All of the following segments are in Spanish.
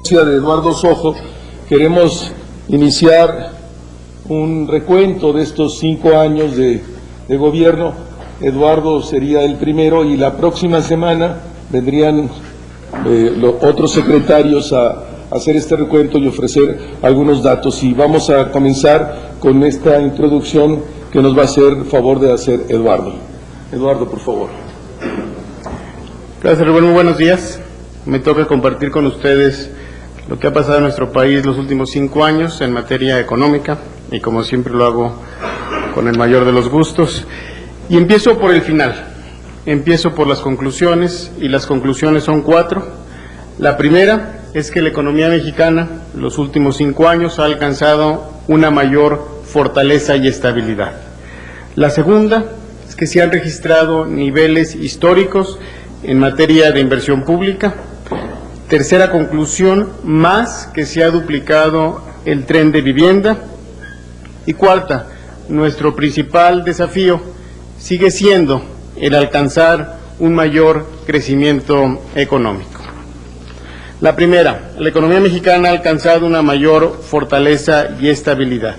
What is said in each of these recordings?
de Eduardo Sojo, queremos iniciar un recuento de estos 5 años de gobierno. Eduardo sería el primero y la próxima semana vendrían los otros secretarios a hacer este recuento y ofrecer algunos datos. Y vamos a comenzar con esta introducción que nos va a hacer favor de hacer Eduardo. Eduardo, por favor. Gracias, Rubén. Muy buenos días. Me toca compartir con ustedes lo que ha pasado en nuestro país los últimos 5 años en materia económica, y como siempre lo hago con el mayor de los gustos. Y empiezo por el final, empiezo por las conclusiones, y las conclusiones son 4. La primera es que la economía mexicana los últimos 5 años ha alcanzado una mayor fortaleza y estabilidad. La segunda es que se han registrado niveles históricos en materia de inversión pública. Tercera conclusión, más que se ha duplicado el tren de vivienda. Y cuarta, nuestro principal desafío sigue siendo el alcanzar un mayor crecimiento económico. La primera, la economía mexicana ha alcanzado una mayor fortaleza y estabilidad.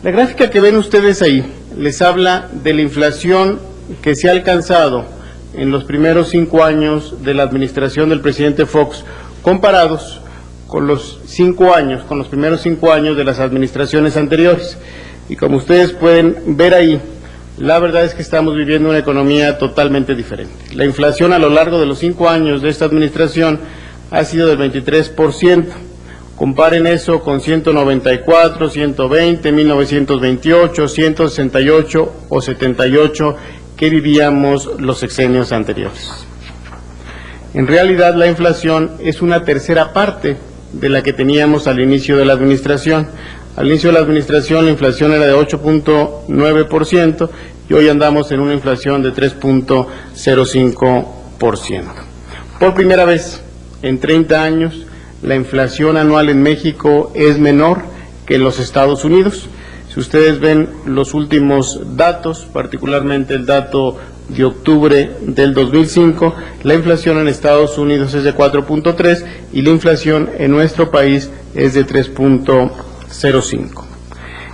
La gráfica que ven ustedes ahí les habla de la inflación que se ha alcanzado en los primeros 5 años de la administración del presidente Fox, comparados con los primeros 5 años de las administraciones anteriores. Y como ustedes pueden ver ahí, la verdad es que estamos viviendo una economía totalmente diferente. La inflación a lo largo de los 5 años de esta administración ha sido del 23%. Comparen eso con 194, 120, 1928, 168 o 78 que vivíamos los sexenios anteriores. En realidad, la inflación es una tercera parte de la que teníamos al inicio de la administración. Al inicio de la administración, la inflación era de 8.9% y hoy andamos en una inflación de 3.05%. Por primera vez en 30 años, la inflación anual en México es menor que en los Estados Unidos. Si ustedes ven los últimos datos, particularmente el dato de octubre del 2005, la inflación en Estados Unidos es de 4.3 y la inflación en nuestro país es de 3.05.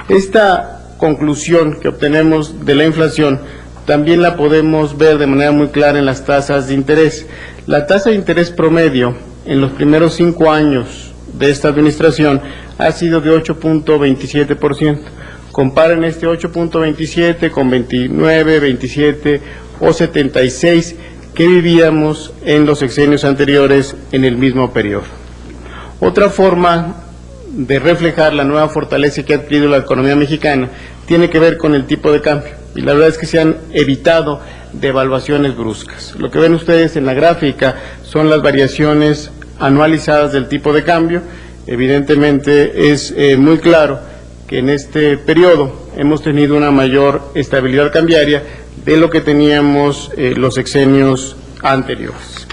Esta conclusión que obtenemos de la inflación también la podemos ver de manera muy clara en las tasas de interés. La tasa de interés promedio en los primeros 5 años de esta administración ha sido de 8.27%. Comparen este 8.27 con 29, 27 o 76 que vivíamos en los sexenios anteriores en el mismo periodo. Otra forma de reflejar la nueva fortaleza que ha adquirido la economía mexicana tiene que ver con el tipo de cambio, y la verdad es que se han evitado devaluaciones bruscas. Lo que ven ustedes en la gráfica son las variaciones anualizadas del tipo de cambio. Evidentemente es muy claro que en este periodo hemos tenido una mayor estabilidad cambiaria de lo que teníamos los sexenios anteriores.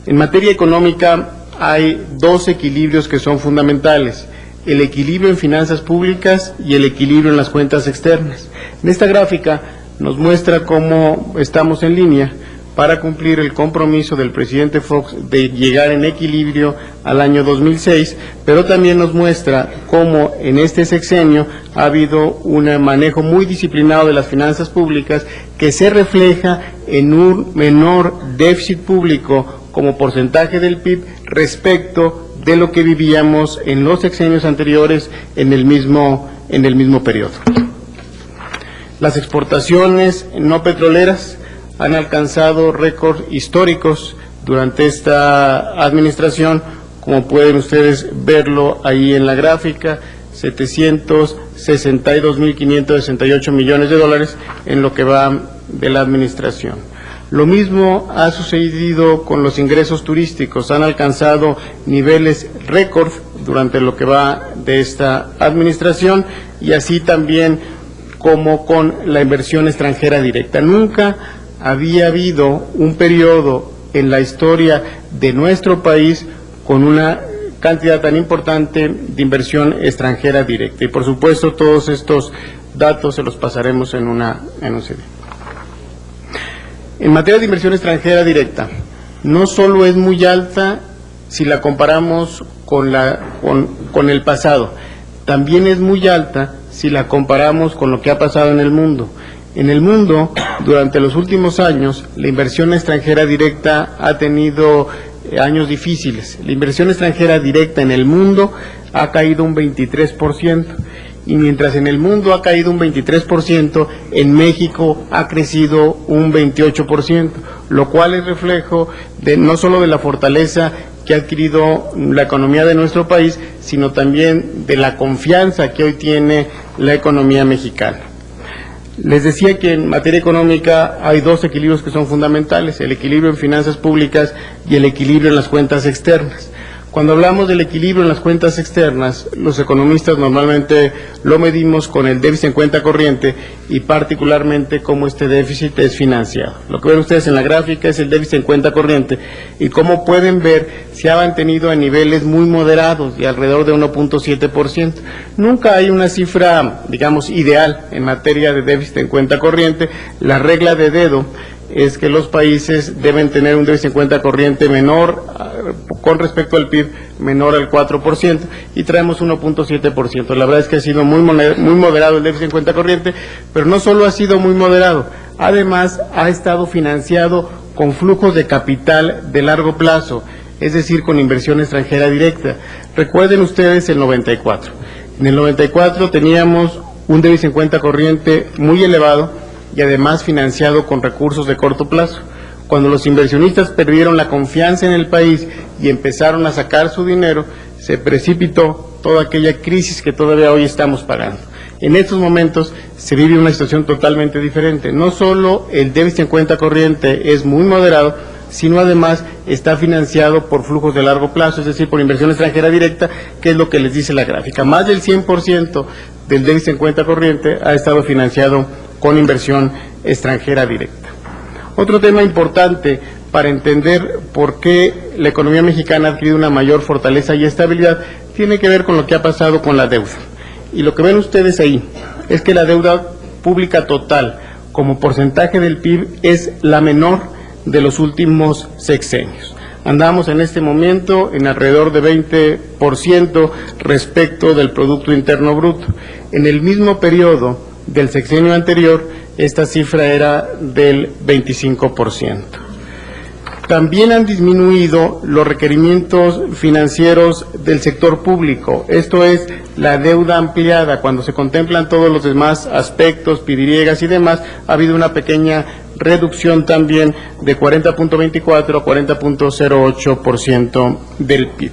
En materia económica hay 2 equilibrios que son fundamentales: el equilibrio en finanzas públicas y el equilibrio en las cuentas externas. En esta gráfica nos muestra cómo estamos en línea para cumplir el compromiso del presidente Fox de llegar en equilibrio al año 2006, pero también nos muestra cómo en este sexenio ha habido un manejo muy disciplinado de las finanzas públicas que se refleja en un menor déficit público como porcentaje del PIB respecto de lo que vivíamos en los sexenios anteriores en el mismo periodo. Las exportaciones no petroleras han alcanzado récords históricos durante esta administración, como pueden ustedes verlo ahí en la gráfica, 762.568 millones de dólares en lo que va de la administración. Lo mismo ha sucedido con los ingresos turísticos, han alcanzado niveles récord durante lo que va de esta administración, y así también como con la inversión extranjera directa. Nunca había habido un periodo en la historia de nuestro país con una cantidad tan importante de inversión extranjera directa. Y por supuesto todos estos datos se los pasaremos en un CD. En materia de inversión extranjera directa, no solo es muy alta, si la comparamos con el pasado. También es muy alta si la comparamos con lo que ha pasado en el mundo. En el mundo, durante los últimos años, la inversión extranjera directa ha tenido años difíciles. La inversión extranjera directa en el mundo ha caído un 23%, y mientras en el mundo ha caído un 23%, en México ha crecido un 28%, lo cual es reflejo de no solo de la fortaleza que ha adquirido la economía de nuestro país, sino también de la confianza que hoy tiene la economía mexicana. Les decía que en materia económica hay dos equilibrios que son fundamentales: el equilibrio en finanzas públicas y el equilibrio en las cuentas externas. Cuando hablamos del equilibrio en las cuentas externas, los economistas normalmente lo medimos con el déficit en cuenta corriente y particularmente cómo este déficit es financiado. Lo que ven ustedes en la gráfica es el déficit en cuenta corriente, y como pueden ver se ha mantenido a niveles muy moderados de alrededor de 1.7%. Nunca hay una cifra, digamos, ideal en materia de déficit en cuenta corriente. La regla de dedo es que los países deben tener un déficit en cuenta corriente menor con respecto al PIB, menor al 4%, y traemos 1.7%. La verdad es que ha sido muy moderado el déficit en cuenta corriente, pero no solo ha sido muy moderado, además ha estado financiado con flujos de capital de largo plazo, es decir, con inversión extranjera directa. Recuerden ustedes el 94. En el 94 teníamos un déficit en cuenta corriente muy elevado y además financiado con recursos de corto plazo. Cuando los inversionistas perdieron la confianza en el país y empezaron a sacar su dinero, se precipitó toda aquella crisis que todavía hoy estamos pagando. En estos momentos se vive una situación totalmente diferente. No solo el déficit en cuenta corriente es muy moderado, sino además está financiado por flujos de largo plazo, es decir, por inversión extranjera directa, que es lo que les dice la gráfica. Más del 100% del déficit en cuenta corriente ha estado financiado con inversión extranjera directa. Otro tema importante para entender por qué la economía mexicana ha adquirido una mayor fortaleza y estabilidad tiene que ver con lo que ha pasado con la deuda. Y lo que ven ustedes ahí es que la deuda pública total como porcentaje del PIB es la menor de los últimos sexenios. Andamos en este momento en alrededor de 20% respecto del Producto Interno Bruto. En el mismo periodo del sexenio anterior, esta cifra era del 25%. También han disminuido los requerimientos financieros del sector público, esto es, la deuda ampliada. Cuando se contemplan todos los demás aspectos, PIB y demás, ha habido una pequeña reducción también de 40.24 a 40.08% del PIB.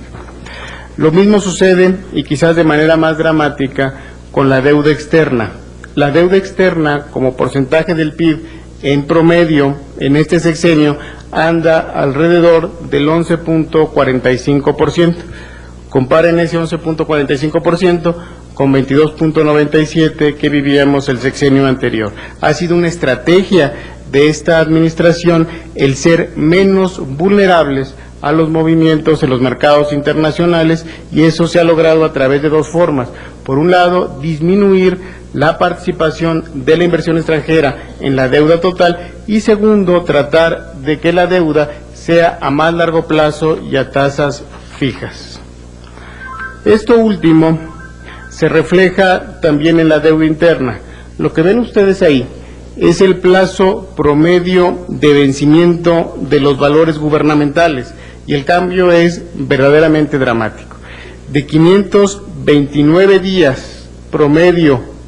Lo mismo sucede, y quizás de manera más dramática, con la deuda externa. La deuda externa, como porcentaje del PIB, en promedio, en este sexenio, anda alrededor del 11.45%. Comparen ese 11.45% con 22.97% que vivíamos el sexenio anterior. Ha sido una estrategia de esta administración el ser menos vulnerables a los movimientos en los mercados internacionales, y eso se ha logrado a través de dos formas. Por un lado, disminuir la participación de la inversión extranjera en la deuda total, y segundo, tratar de que la deuda sea a más largo plazo y a tasas fijas. Esto último se refleja también en la deuda interna. Lo que ven ustedes ahí es el plazo promedio de vencimiento de los valores gubernamentales, y el cambio es verdaderamente dramático. De 529 días promedio,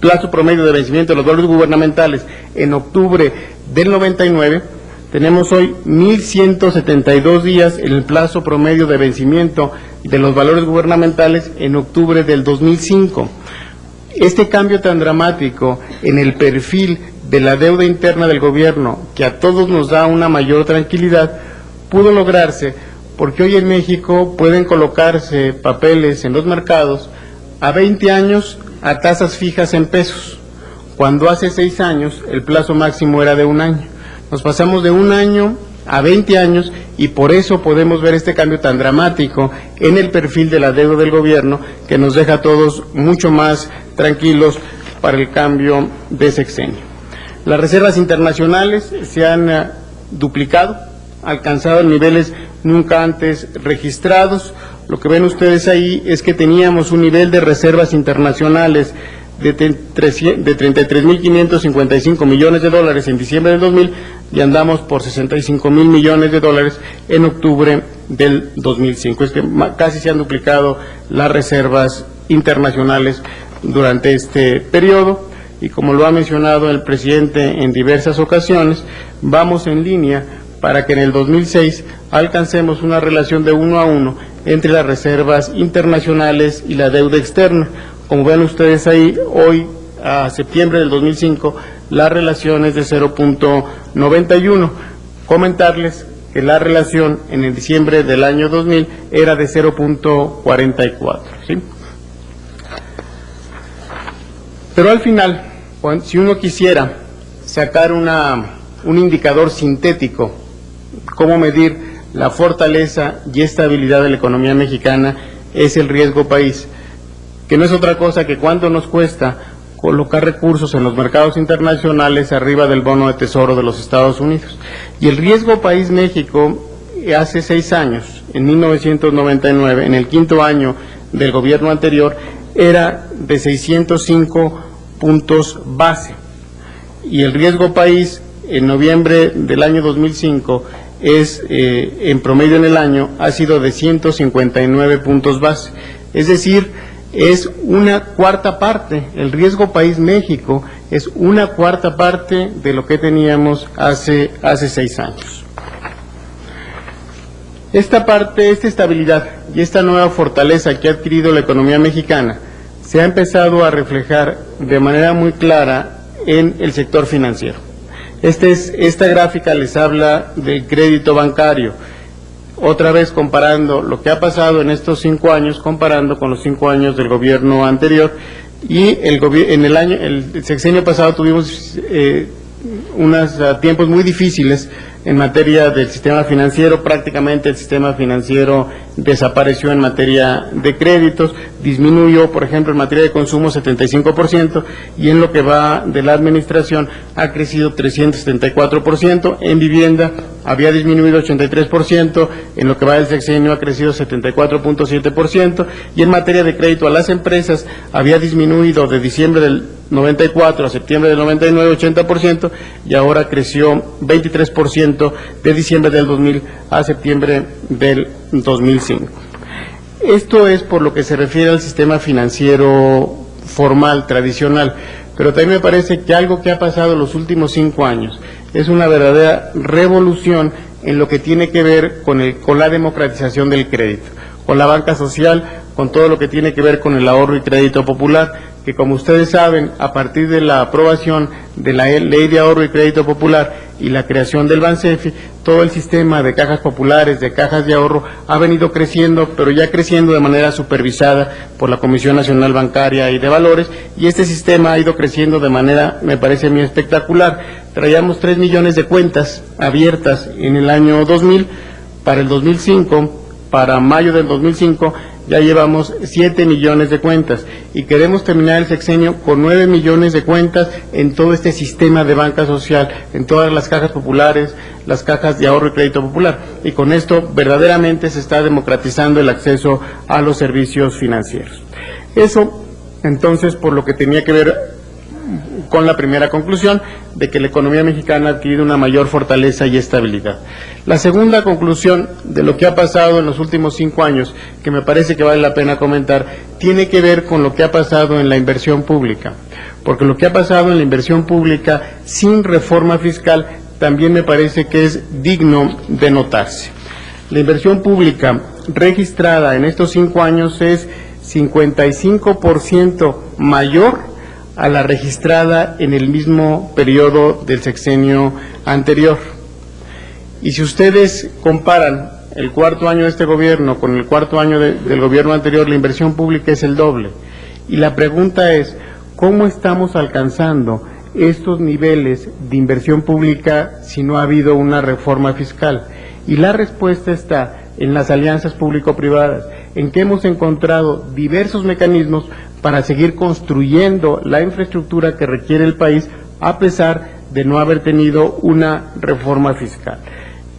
plazo promedio de vencimiento de los valores gubernamentales en octubre del 99, tenemos hoy 1.172 días en el plazo promedio de vencimiento de los valores gubernamentales en octubre del 2005. Este cambio tan dramático en el perfil de la deuda interna del gobierno, que a todos nos da una mayor tranquilidad, pudo lograrse porque hoy en México pueden colocarse papeles en los mercados a 20 años a tasas fijas en pesos, cuando hace 6 años el plazo máximo era de 1 año. Nos pasamos de 1 año a 20 años, y por eso podemos ver este cambio tan dramático en el perfil de la deuda del gobierno, que nos deja a todos mucho más tranquilos para el cambio de sexenio. Las reservas internacionales se han duplicado, alcanzado niveles nunca antes registrados. Lo que ven ustedes ahí es que teníamos un nivel de reservas internacionales de 33.555 millones de dólares en diciembre del 2000 y andamos por 65.000 millones de dólares en octubre del 2005. Es que casi se han duplicado las reservas internacionales durante este periodo y, como lo ha mencionado el presidente en diversas ocasiones, vamos en línea para que en el 2006 alcancemos una relación de 1 a 1 entre las reservas internacionales y la deuda externa. Como ven ustedes ahí, hoy, a septiembre del 2005, la relación es de 0.91. Comentarles que la relación en el diciembre del año 2000 era de 0.44, ¿sí? Pero al final, si uno quisiera sacar un indicador sintético, cómo medir la fortaleza y estabilidad de la economía mexicana, es el riesgo país, que no es otra cosa que cuánto nos cuesta colocar recursos en los mercados internacionales arriba del bono de tesoro de los Estados Unidos. Y el riesgo país México, hace 6 años, en 1999, en el 5º año del gobierno anterior, era de 605 puntos base. Y el riesgo país, en noviembre del año 2005, en promedio en el año, ha sido de 159 puntos base. Es decir, es una cuarta parte, el riesgo país México es una cuarta parte de lo que teníamos hace 6 años. Esta estabilidad y esta nueva fortaleza que ha adquirido la economía mexicana se ha empezado a reflejar de manera muy clara en el sector financiero. Esta gráfica les habla del crédito bancario. Otra vez comparando lo que ha pasado en estos 5 años, comparando con los 5 años del gobierno anterior, y el sexenio pasado tuvimos unos tiempos muy difíciles en materia del sistema financiero. Prácticamente el sistema financiero desapareció en materia de créditos, disminuyó, por ejemplo, en materia de consumo 75%, y en lo que va de la administración ha crecido 374%, en vivienda había disminuido 83%, en lo que va del sexenio ha crecido 74.7%, y en materia de crédito a las empresas había disminuido de diciembre del 94 a septiembre del 99 80%, y ahora creció 23% de diciembre del 2000 a septiembre del 2005. Esto es por lo que se refiere al sistema financiero formal, tradicional, pero también me parece que algo que ha pasado en los últimos 5 años es una verdadera revolución en lo que tiene que ver con la democratización del crédito, con la banca social, con todo lo que tiene que ver con el ahorro y crédito popular, que, como ustedes saben, a partir de la aprobación de la Ley de Ahorro y Crédito Popular y la creación del Bansefi, todo el sistema de cajas populares, de cajas de ahorro, ha venido creciendo, pero ya creciendo de manera supervisada por la Comisión Nacional Bancaria y de Valores, y este sistema ha ido creciendo de manera, me parece a mí, espectacular. Traíamos 3 millones de cuentas abiertas en el año 2000, para el 2005, para mayo del 2005, ya llevamos 7 millones de cuentas y queremos terminar el sexenio con 9 millones de cuentas en todo este sistema de banca social, en todas las cajas populares, las cajas de ahorro y crédito popular, y con esto verdaderamente se está democratizando el acceso a los servicios financieros. Eso, entonces, por lo que tenía que ver con la primera conclusión de que la economía mexicana ha adquirido una mayor fortaleza y estabilidad. La segunda conclusión de lo que ha pasado en los últimos 5 años, que me parece que vale la pena comentar, tiene que ver con lo que ha pasado en la inversión pública, porque lo que ha pasado en la inversión pública sin reforma fiscal también me parece que es digno de notarse. La inversión pública registrada en estos 5 años es 55% mayor a la registrada en el mismo periodo del sexenio anterior. Y si ustedes comparan el 4º año de este gobierno con el 4º año del gobierno anterior, la inversión pública es el doble. Y la pregunta es, ¿cómo estamos alcanzando estos niveles de inversión pública si no ha habido una reforma fiscal? Y la respuesta está en las alianzas público-privadas, en que hemos encontrado diversos mecanismos para seguir construyendo la infraestructura que requiere el país, a pesar de no haber tenido una reforma fiscal.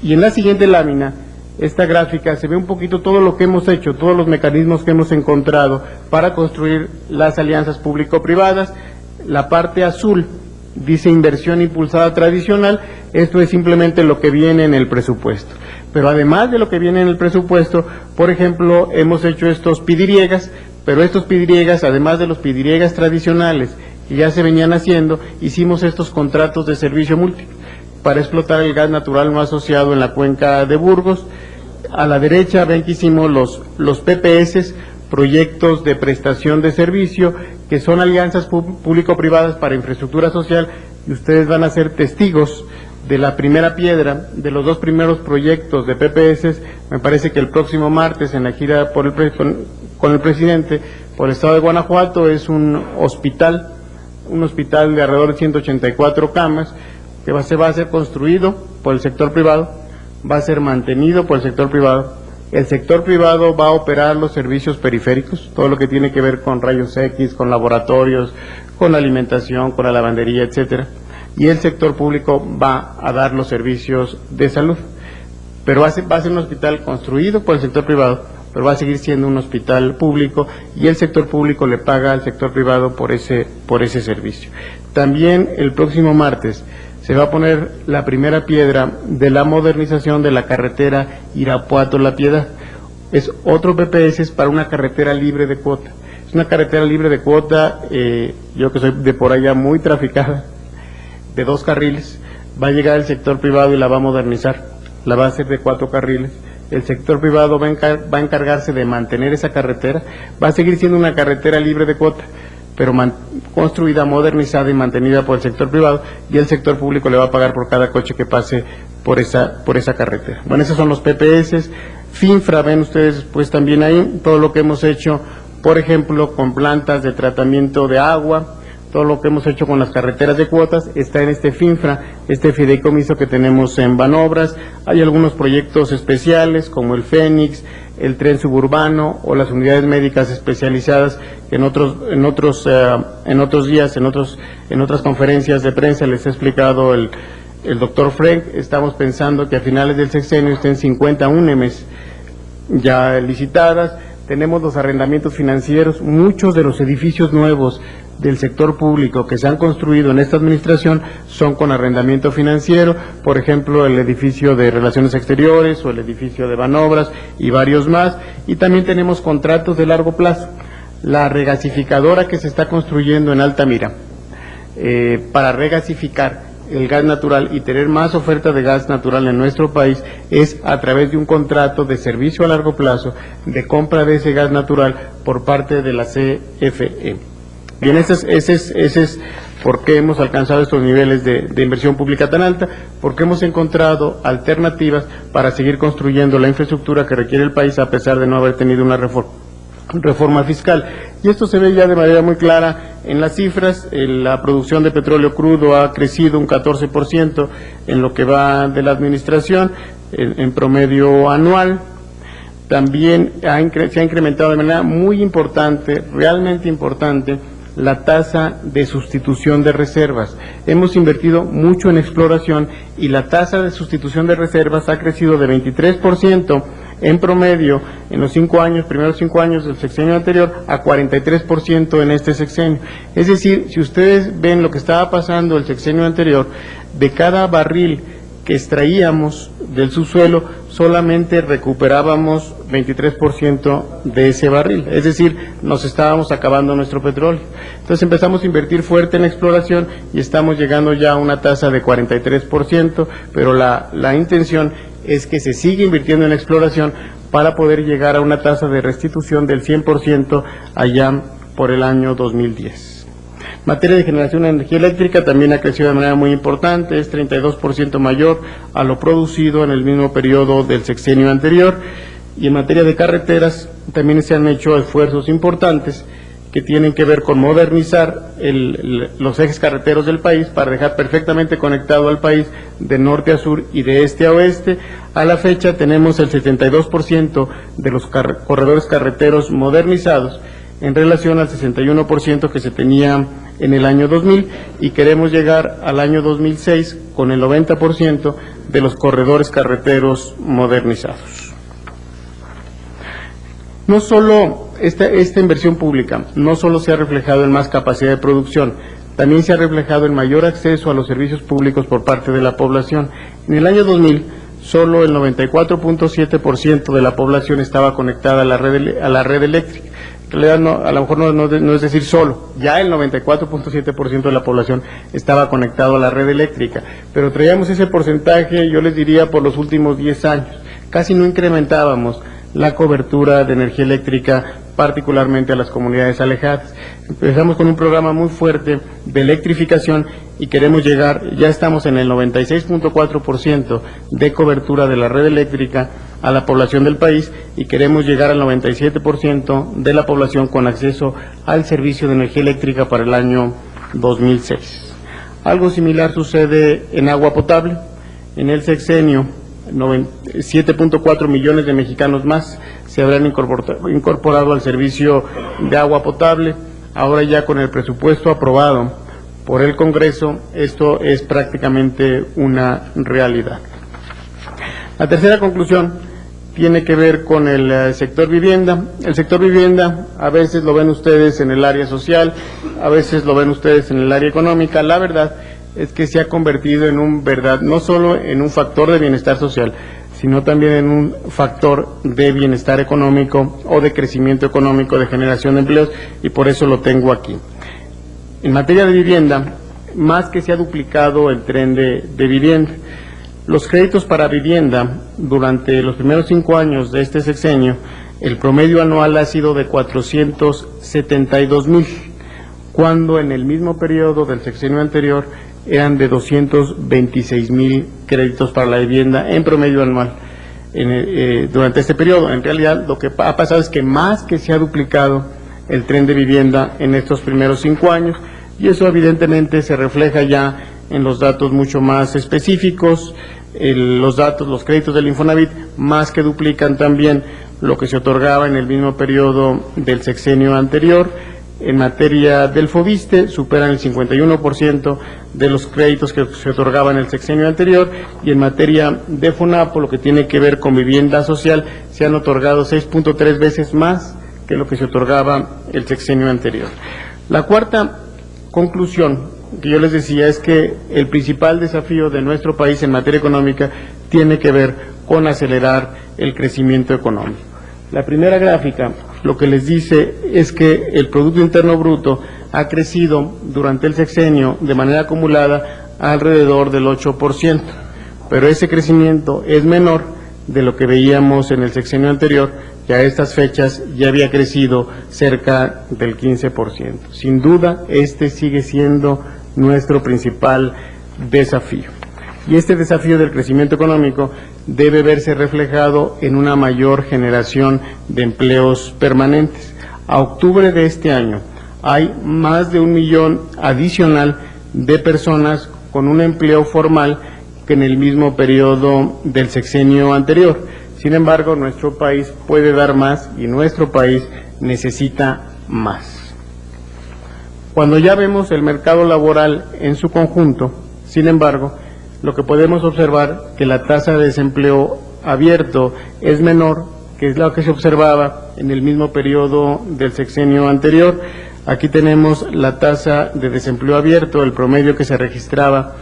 Y en la siguiente lámina esta gráfica se ve un poquito todo lo que hemos hecho, todos los mecanismos que hemos encontrado para construir las alianzas público-privadas. La parte azul dice inversión impulsada tradicional, esto es simplemente lo que viene en el presupuesto. Pero además de lo que viene en el presupuesto, por ejemplo, hemos hecho estos PIDIRIEGAS, pero estos PIDIRIEGAS, además de los PIDIRIEGAS tradicionales que ya se venían haciendo, hicimos estos contratos de servicio múltiple para explotar el gas natural no asociado en la cuenca de Burgos. A la derecha ven que hicimos los PPS, proyectos de prestación de servicio, que son alianzas público-privadas para infraestructura social, y ustedes van a ser testigos de la primera piedra de los dos primeros proyectos de PPS. Me parece que el próximo martes, en la gira con el presidente por el estado de Guanajuato, es un hospital de alrededor de 184 camas, que va a ser construido por el sector privado, va a ser mantenido por el sector privado. El sector privado va a operar los servicios periféricos, todo lo que tiene que ver con rayos X, con laboratorios, con alimentación, con la lavandería, etcétera. Y el sector público va a dar los servicios de salud. Pero va a ser un hospital construido por el sector privado, pero va a seguir siendo un hospital público, y el sector público le paga al sector privado por ese servicio. También el próximo martes se va a poner la primera piedra de la modernización de la carretera Irapuato-La Piedad. Es otro PPS para una carretera libre de cuota. Es una carretera libre de cuota, yo que soy de por allá, muy traficada, de 2 carriles. Va a llegar el sector privado y la va a modernizar. La va a hacer de 4 carriles. El sector privado va a encargarse de mantener esa carretera. Va a seguir siendo una carretera libre de cuota, pero construida, modernizada y mantenida por el sector privado, y el sector público le va a pagar por cada coche que pase por esa carretera. Bueno, esos son los PPS. FINFRA, ven ustedes pues también ahí todo lo que hemos hecho, por ejemplo, con plantas de tratamiento de agua, todo lo que hemos hecho con las carreteras de cuotas está en este FINFRA, este fideicomiso que tenemos en Banobras. Hay algunos proyectos especiales como el Fénix, el tren suburbano o las unidades médicas especializadas que en otros días, en otras conferencias de prensa les he explicado el doctor Frank. Estamos pensando que a finales del sexenio estén 50 UNEMES ya licitadas. Tenemos los arrendamientos financieros, muchos de los edificios nuevos del sector público que se han construido en esta administración son con arrendamiento financiero, por ejemplo el edificio de Relaciones Exteriores o el edificio de Banobras y varios más. Y también tenemos contratos de largo plazo. La regasificadora que se está construyendo en Altamira, para regasificar el gas natural y tener más oferta de gas natural en nuestro país, es a través de un contrato de servicio a largo plazo de compra de ese gas natural por parte de la CFE. Bien, ese es por qué hemos alcanzado estos niveles de inversión pública tan alta, porque hemos encontrado alternativas para seguir construyendo la infraestructura que requiere el país a pesar de no haber tenido una reforma fiscal. Y esto se ve ya de manera muy clara en las cifras. La producción de petróleo crudo ha crecido un 14% en lo que va de la administración, en promedio anual. También se ha incrementado de manera muy importante, realmente importante, la tasa de sustitución de reservas. Hemos invertido mucho en exploración y la tasa de sustitución de reservas ha crecido de 23% en promedio en los primeros 5 años del sexenio anterior a 43% en este sexenio. Es decir, si ustedes ven lo que estaba pasando el sexenio anterior, de cada barril que extraíamos del subsuelo, solamente recuperábamos 23% de ese barril, es decir, nos estábamos acabando nuestro petróleo. Entonces empezamos a invertir fuerte en exploración y estamos llegando ya a una tasa de 43%, pero la intención es que se siga invirtiendo en exploración para poder llegar a una tasa de restitución del 100% allá por el año 2010. Materia de generación de energía eléctrica también ha crecido de manera muy importante, es 32% mayor a lo producido en el mismo periodo del sexenio anterior. Y en materia de carreteras también se han hecho esfuerzos importantes que tienen que ver con modernizar los ejes carreteros del país para dejar perfectamente conectado al país de norte a sur y de este a oeste. A la fecha tenemos el 72% de los corredores carreteros modernizados en relación al 61% que se tenía en el año 2000, y queremos llegar al año 2006 con el 90% de los corredores carreteros modernizados. No solo esta inversión pública, no solo se ha reflejado en más capacidad de producción, también se ha reflejado en mayor acceso a los servicios públicos por parte de la población. En el año 2000, solo el 94.7% de la población estaba conectada a la red eléctrica. En realidad, a lo mejor no es decir solo, ya el 94.7% de la población estaba conectado a la red eléctrica, pero traíamos ese porcentaje, yo les diría, por los últimos 10 años. Casi no incrementábamos la cobertura de energía eléctrica, particularmente a las comunidades alejadas. Empezamos con un programa muy fuerte de electrificación y queremos llegar, ya estamos en el 96.4% de cobertura de la red eléctrica a la población del país y queremos llegar al 97% de la población con acceso al servicio de energía eléctrica para el año 2006. Algo similar sucede en agua potable. En el sexenio, 7.4 millones de mexicanos más se habrán incorporado al servicio de agua potable. Ahora ya con el presupuesto aprobado por el Congreso, esto es prácticamente una realidad. La tercera conclusión tiene que ver con el sector vivienda. El sector vivienda a veces lo ven ustedes en el área social, a veces lo ven ustedes en el área económica. La verdad es que se ha convertido no solo en un factor de bienestar social, sino también en un factor de bienestar económico o de crecimiento económico, de generación de empleos, y por eso lo tengo aquí. En materia de vivienda, más que se ha duplicado el tren de vivienda. Los créditos para vivienda durante los primeros 5 años de este sexenio, el promedio anual ha sido de 472,000, cuando en el mismo periodo del sexenio anterior eran de 226,000 créditos para la vivienda en promedio anual durante este periodo. En realidad, lo que ha pasado es que más que se ha duplicado el tren de vivienda en estos primeros 5 años, y eso evidentemente se refleja ya en los datos mucho más específicos. Los créditos del Infonavit más que duplican también lo que se otorgaba en el mismo periodo del sexenio anterior. En materia del FOVISSSTE superan el 51% de los créditos que se otorgaban en el sexenio anterior, y en materia de FONAPO, lo que tiene que ver con vivienda social, se han otorgado 6.3 veces más que lo que se otorgaba el sexenio anterior. La cuarta conclusión que yo les decía es que el principal desafío de nuestro país en materia económica tiene que ver con acelerar el crecimiento económico. La primera gráfica lo que les dice es que el Producto Interno Bruto ha crecido durante el sexenio de manera acumulada alrededor del 8%, pero ese crecimiento es menor de lo que veíamos en el sexenio anterior, que a estas fechas ya había crecido cerca del 15%. Sin duda, este sigue siendo nuestro principal desafío. Y este desafío del crecimiento económico debe verse reflejado en una mayor generación de empleos permanentes. A octubre de este año hay más de 1 millón adicional de personas con un empleo formal que en el mismo periodo del sexenio anterior. Sin embargo, nuestro país puede dar más y nuestro país necesita más. Cuando ya vemos el mercado laboral en su conjunto, sin embargo, lo que podemos observar que la tasa de desempleo abierto es menor que es lo que se observaba en el mismo periodo del sexenio anterior. Aquí tenemos la tasa de desempleo abierto, el promedio que se registraba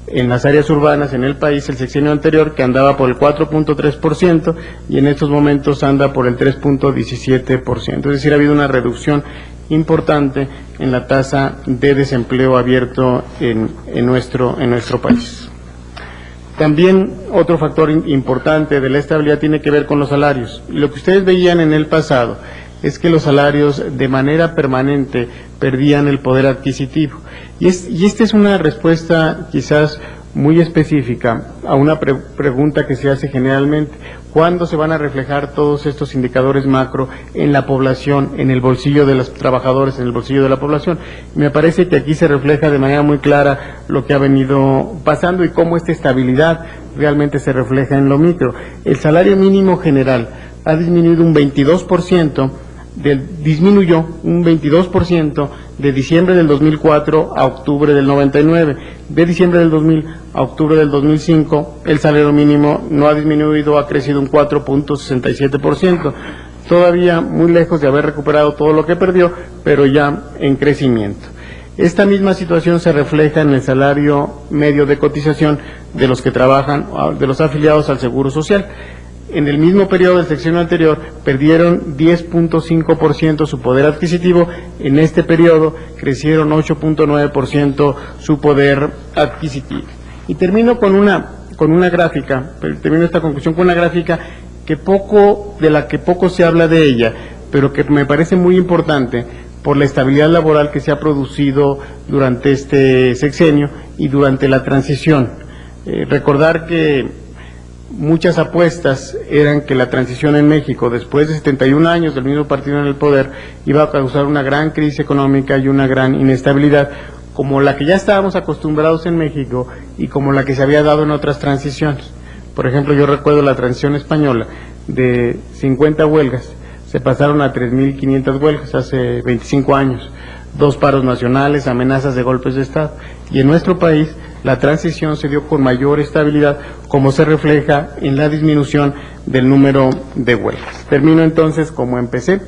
en las áreas urbanas en el país el sexenio anterior, que andaba por el 4.3%, y en estos momentos anda por el 3.17%. Es decir, ha habido una reducción importante en la tasa de desempleo abierto en nuestro país. También otro factor importante de la estabilidad tiene que ver con los salarios. Lo que ustedes veían en el pasado es que los salarios de manera permanente perdían el poder adquisitivo. Y esta es una respuesta quizás muy específica a una pregunta que se hace generalmente: ¿cuándo se van a reflejar todos estos indicadores macro en la población, en el bolsillo de los trabajadores, en el bolsillo de la población? Me parece que aquí se refleja de manera muy clara lo que ha venido pasando y cómo esta estabilidad realmente se refleja en lo micro. El salario mínimo general ha disminuido un 22%, disminuyó un 22% de diciembre del 2004 a octubre del 99. De diciembre del 2000 a octubre del 2005, el salario mínimo no ha disminuido, ha crecido un 4.67%. Todavía muy lejos de haber recuperado todo lo que perdió, pero ya en crecimiento. Esta misma situación se refleja en el salario medio de cotización de los que trabajan, de los afiliados al Seguro Social. En el mismo periodo del sexenio anterior perdieron 10.5% su poder adquisitivo, en este periodo crecieron 8.9% su poder adquisitivo. Y termino con una gráfica, termino esta conclusión con una gráfica de la que poco se habla de ella, pero que me parece muy importante por la estabilidad laboral que se ha producido durante este sexenio y durante la transición. Recordar que muchas apuestas eran que la transición en México, después de 71 años del mismo partido en el poder, iba a causar una gran crisis económica y una gran inestabilidad, como la que ya estábamos acostumbrados en México y como la que se había dado en otras transiciones. Por ejemplo, yo recuerdo la transición española, de 50 huelgas, se pasaron a 3.500 huelgas hace 25 años, 2 paros nacionales, amenazas de golpes de Estado. Y en nuestro país la transición se dio con mayor estabilidad, como se refleja en la disminución del número de huelgas. Termino entonces como empecé,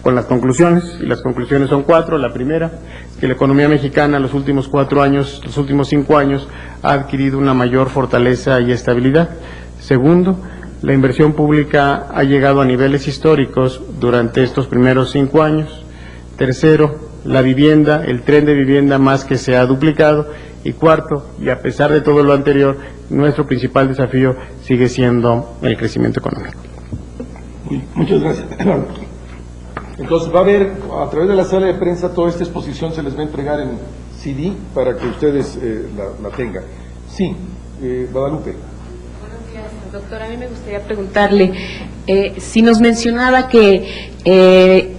con las conclusiones, y las conclusiones son 4. La primera, que la economía mexicana los últimos 5 años, ha adquirido una mayor fortaleza y estabilidad. Segundo, la inversión pública ha llegado a niveles históricos durante estos primeros 5 años. Tercero, la vivienda, el tren de vivienda más que se ha duplicado. Y cuarto, y a pesar de todo lo anterior, nuestro principal desafío sigue siendo el crecimiento económico. Muchas gracias. Entonces va a haber, a través de la sala de prensa, toda esta exposición se les va a entregar en CD para que ustedes la tengan. Sí, Guadalupe. Buenos días, doctor. A mí me gustaría preguntarle si nos mencionaba que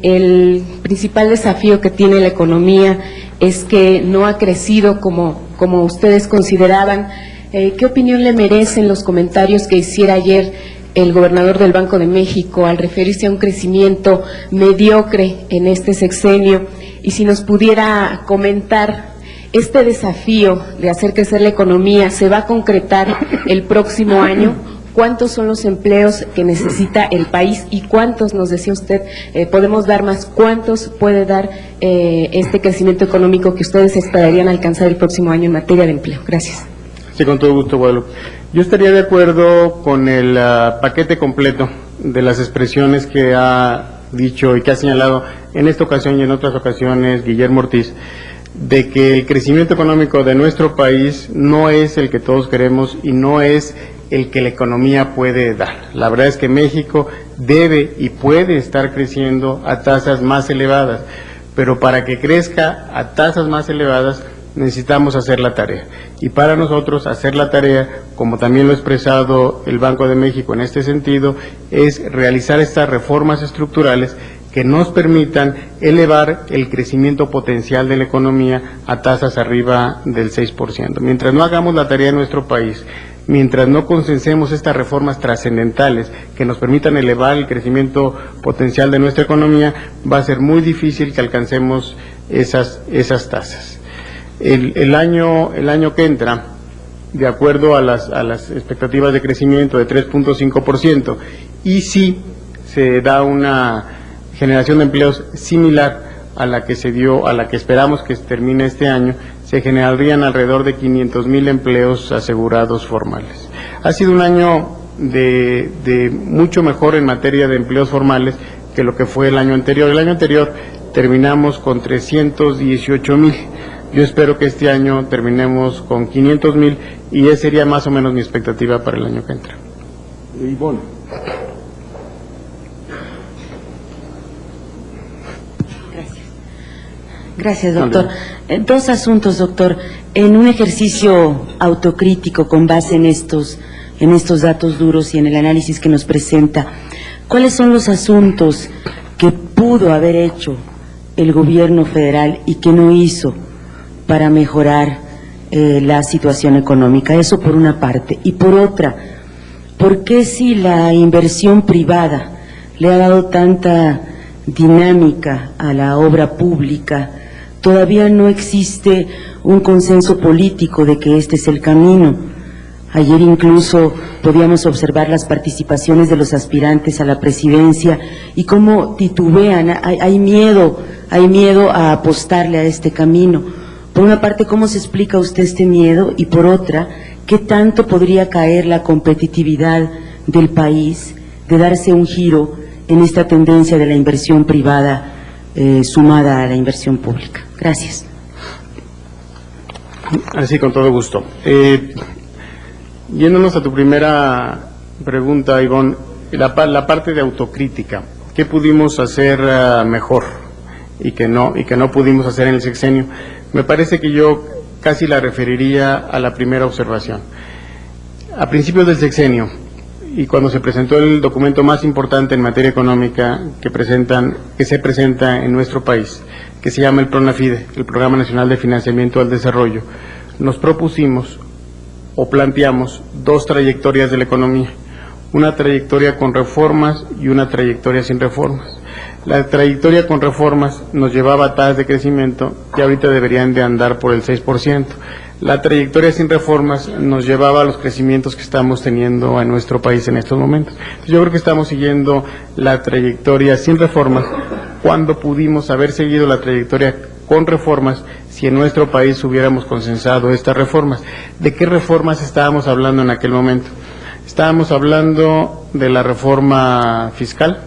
el principal desafío que tiene la economía es que no ha crecido como ustedes consideraban. ¿Qué opinión le merecen los comentarios que hiciera ayer el gobernador del Banco de México al referirse a un crecimiento mediocre en este sexenio? Y si nos pudiera comentar, este desafío de hacer crecer la economía, ¿se va a concretar el próximo año? ¿Cuántos son los empleos que necesita el país y cuántos, nos decía usted, podemos dar más? ¿Cuántos puede dar este crecimiento económico que ustedes esperarían alcanzar el próximo año en materia de empleo? Gracias. Sí, con todo gusto, Guadalupe. Yo estaría de acuerdo con el paquete completo de las expresiones que ha dicho y que ha señalado en esta ocasión y en otras ocasiones Guillermo Ortiz, de que el crecimiento económico de nuestro país no es el que todos queremos y no es el que la economía puede dar. La verdad es que México debe y puede estar creciendo a tasas más elevadas, pero para que crezca a tasas más elevadas necesitamos hacer la tarea. Y para nosotros hacer la tarea, como también lo ha expresado el Banco de México en este sentido, es realizar estas reformas estructurales que nos permitan elevar el crecimiento potencial de la economía a tasas arriba del 6%. Mientras no hagamos la tarea en nuestro país, mientras no consensemos estas reformas trascendentales que nos permitan elevar el crecimiento potencial de nuestra economía, va a ser muy difícil que alcancemos esas tasas. El año que entra, de acuerdo a las expectativas de crecimiento de 3.5%, y si se da una generación de empleos similar a la que se dio, a la que esperamos que termine este año, se generarían alrededor de 500,000 empleos asegurados formales. Ha sido un año de mucho mejor en materia de empleos formales que lo que fue el año anterior. El año anterior terminamos con 318,000. Yo espero que este año terminemos con 500,000 y esa sería más o menos mi expectativa para el año que entra. Ivonne. Gracias, doctor. Dos asuntos, doctor. En un ejercicio autocrítico con base en estos datos duros y en el análisis que nos presenta, ¿cuáles son los asuntos que pudo haber hecho el gobierno federal y que no hizo para mejorar la situación económica? Eso por una parte. Y por otra, ¿por qué si la inversión privada le ha dado tanta dinámica a la obra pública, todavía no existe un consenso político de que este es el camino. Ayer incluso podíamos observar las participaciones de los aspirantes a la presidencia y cómo titubean, hay miedo a apostarle a este camino. Por una parte, ¿cómo se explica usted este miedo? Y por otra, ¿qué tanto podría caer la competitividad del país de darse un giro en esta tendencia de la inversión privada sumada a la inversión pública? Gracias. Así, con todo gusto. Yéndonos a tu primera pregunta, Ivonne, la parte de autocrítica, ¿qué pudimos hacer mejor y que no pudimos hacer en el sexenio? Me parece que yo casi la referiría a la primera observación. A principios del sexenio, y cuando se presentó el documento más importante en materia económica que se presenta en nuestro país, que se llama el PRONAFIDE, el Programa Nacional de Financiamiento al Desarrollo, nos propusimos o planteamos dos trayectorias de la economía, una trayectoria con reformas y una trayectoria sin reformas. La trayectoria con reformas nos llevaba a tasas de crecimiento que ahorita deberían de andar por el 6%. La trayectoria sin reformas nos llevaba a los crecimientos que estamos teniendo en nuestro país en estos momentos. Yo creo que estamos siguiendo la trayectoria sin reformas cuando pudimos haber seguido la trayectoria con reformas si en nuestro país hubiéramos consensado estas reformas. ¿De qué reformas estábamos hablando en aquel momento? Estábamos hablando de la reforma fiscal,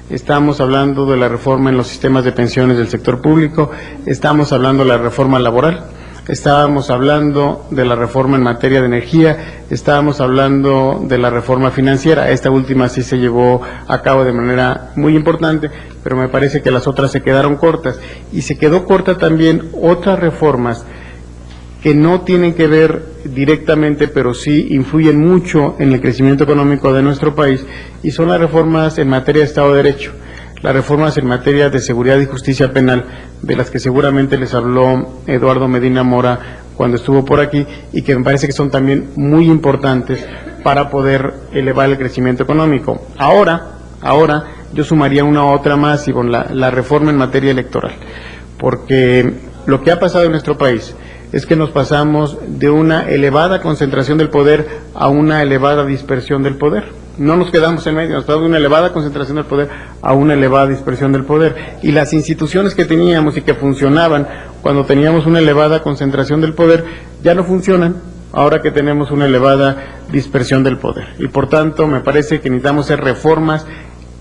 estábamos hablando de la reforma en los sistemas de pensiones del sector público, estábamos hablando de la reforma laboral, estábamos hablando de la reforma en materia de energía, estábamos hablando de la reforma financiera. Esta última sí se llevó a cabo de manera muy importante, pero me parece que las otras se quedaron cortas. Y se quedó corta también otras reformas que no tienen que ver directamente, pero sí influyen mucho en el crecimiento económico de nuestro país, y son las reformas en materia de Estado de Derecho, las reformas en materia de seguridad y justicia penal, de las que seguramente les habló Eduardo Medina Mora cuando estuvo por aquí, y que me parece que son también muy importantes para poder elevar el crecimiento económico. Ahora yo sumaría una otra más, y con la reforma en materia electoral, porque lo que ha pasado en nuestro país es que nos pasamos de una elevada concentración del poder a una elevada dispersión del poder. No nos quedamos en medio, nos pasamos de una elevada concentración del poder a una elevada dispersión del poder. Y las instituciones que teníamos y que funcionaban cuando teníamos una elevada concentración del poder ya no funcionan ahora que tenemos una elevada dispersión del poder. Y por tanto me parece que necesitamos hacer reformas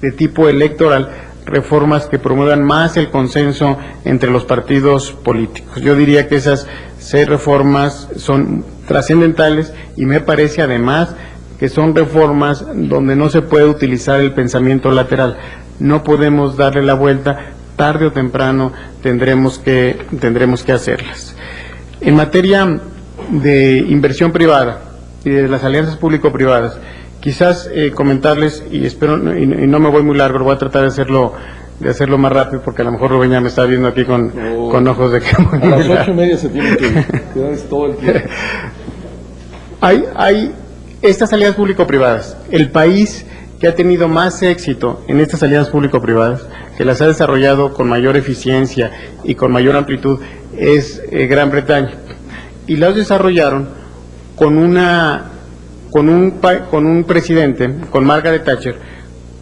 de tipo electoral, reformas que promuevan más el consenso entre los partidos políticos. Yo diría que esas 6 reformas son trascendentales, y me parece además que son reformas donde no se puede utilizar el pensamiento lateral. No podemos darle la vuelta, tarde o temprano tendremos que hacerlas. En materia de inversión privada y de las alianzas público-privadas, quizás comentarles, y espero, y no me voy muy largo, voy a tratar de hacerlo más rápido, porque a lo mejor Rubén ya me está viendo aquí con ojos de que a las 8:30 se tiene que quedar todo el tiempo. Hay estas alianzas público-privadas. El país que ha tenido más éxito en estas alianzas público-privadas, que las ha desarrollado con mayor eficiencia y con mayor amplitud, es Gran Bretaña. Y las desarrollaron con un presidente, con Margaret Thatcher,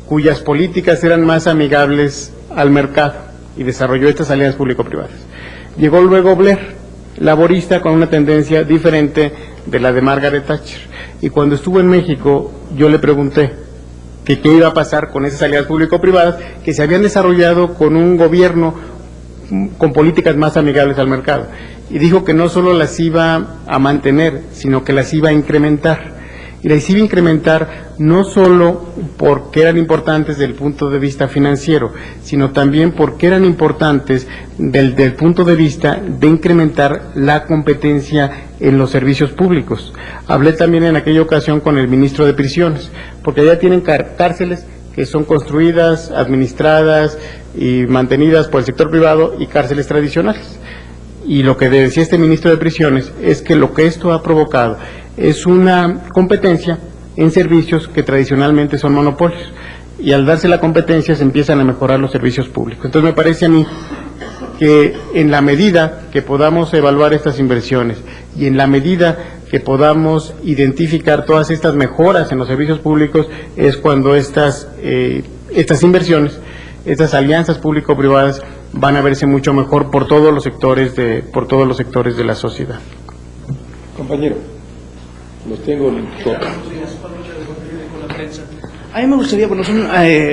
cuyas políticas eran más amigables al mercado, y desarrolló estas alianzas público-privadas. Llegó luego Blair, laborista con una tendencia diferente de la de Margaret Thatcher, y cuando estuvo en México yo le pregunté que qué iba a pasar con esas alianzas público-privadas que se habían desarrollado con un gobierno con políticas más amigables al mercado, y dijo que no solo las iba a mantener, sino que las iba a incrementar. Y las iba a incrementar no solo porque eran importantes desde el punto de vista financiero, sino también porque eran importantes desde el punto de vista de incrementar la competencia en los servicios públicos. Hablé también en aquella ocasión con el ministro de Prisiones, porque allá tienen cárceles que son construidas, administradas y mantenidas por el sector privado, y cárceles tradicionales. Y lo que decía este ministro de Prisiones es que lo que esto ha provocado es una competencia en servicios que tradicionalmente son monopolios. y al darse la competencia se empiezan a mejorar los servicios públicos. Entonces me parece a mí que en la medida que podamos evaluar estas inversiones y en la medida que podamos identificar todas estas mejoras en los servicios públicos, es cuando estas inversiones, estas alianzas público-privadas van a verse mucho mejor por todos los sectores de la sociedad. Compañero, los tengo todos. A mí me gustaría, bueno, son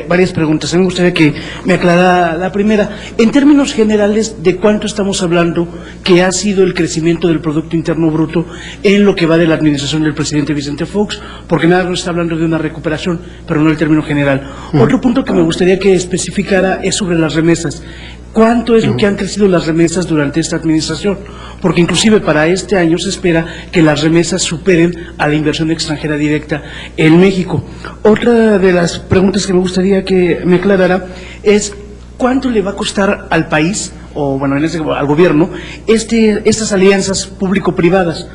varias preguntas. A mí me gustaría que me aclarara la primera. En términos generales, ¿de cuánto estamos hablando que ha sido el crecimiento del Producto Interno Bruto en lo que va de la administración del presidente Vicente Fox? Porque nada nos está hablando de una recuperación, pero no el término general. Otro punto que me gustaría que especificara es sobre las remesas. ¿Cuánto es lo que han crecido las remesas durante esta administración? Porque inclusive para este año se espera que las remesas superen a la inversión extranjera directa en México. Otra de las preguntas que me gustaría que me aclarara es ¿cuánto le va a costar al país, o bueno, al gobierno, estas alianzas público-privadas?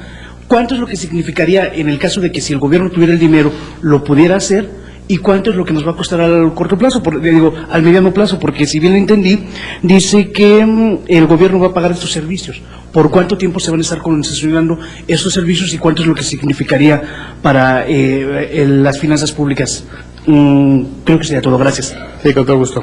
¿Cuánto es lo que significaría en el caso de que si el gobierno tuviera el dinero lo pudiera hacer? ¿Y cuánto es lo que nos va a costar al corto plazo? Al mediano plazo, porque si bien lo entendí, dice que el gobierno va a pagar estos servicios. ¿Por cuánto tiempo se van a estar concesionando estos servicios y cuánto es lo que significaría para las finanzas públicas? Creo que sería todo. Gracias. Sí, con todo gusto.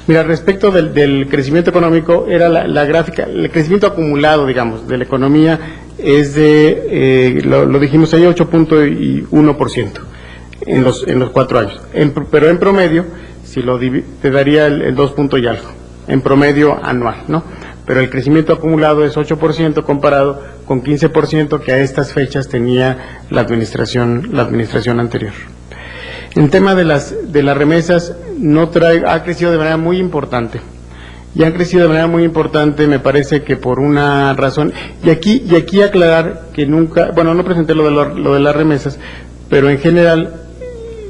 Mira, respecto del crecimiento económico, era la gráfica, el crecimiento acumulado, digamos, de la economía es de, lo dijimos ahí, 8.1%. En los 4 años, pero en promedio, si te daría el 2 punto y algo, en promedio anual, ¿no? Pero el crecimiento acumulado es 8% comparado con 15% que a estas fechas tenía la administración anterior. En tema de las remesas, ha crecido de manera muy importante. Y han crecido de manera muy importante, me parece que por una razón, y aquí aclarar que nunca, bueno, no presenté lo de las remesas, pero en general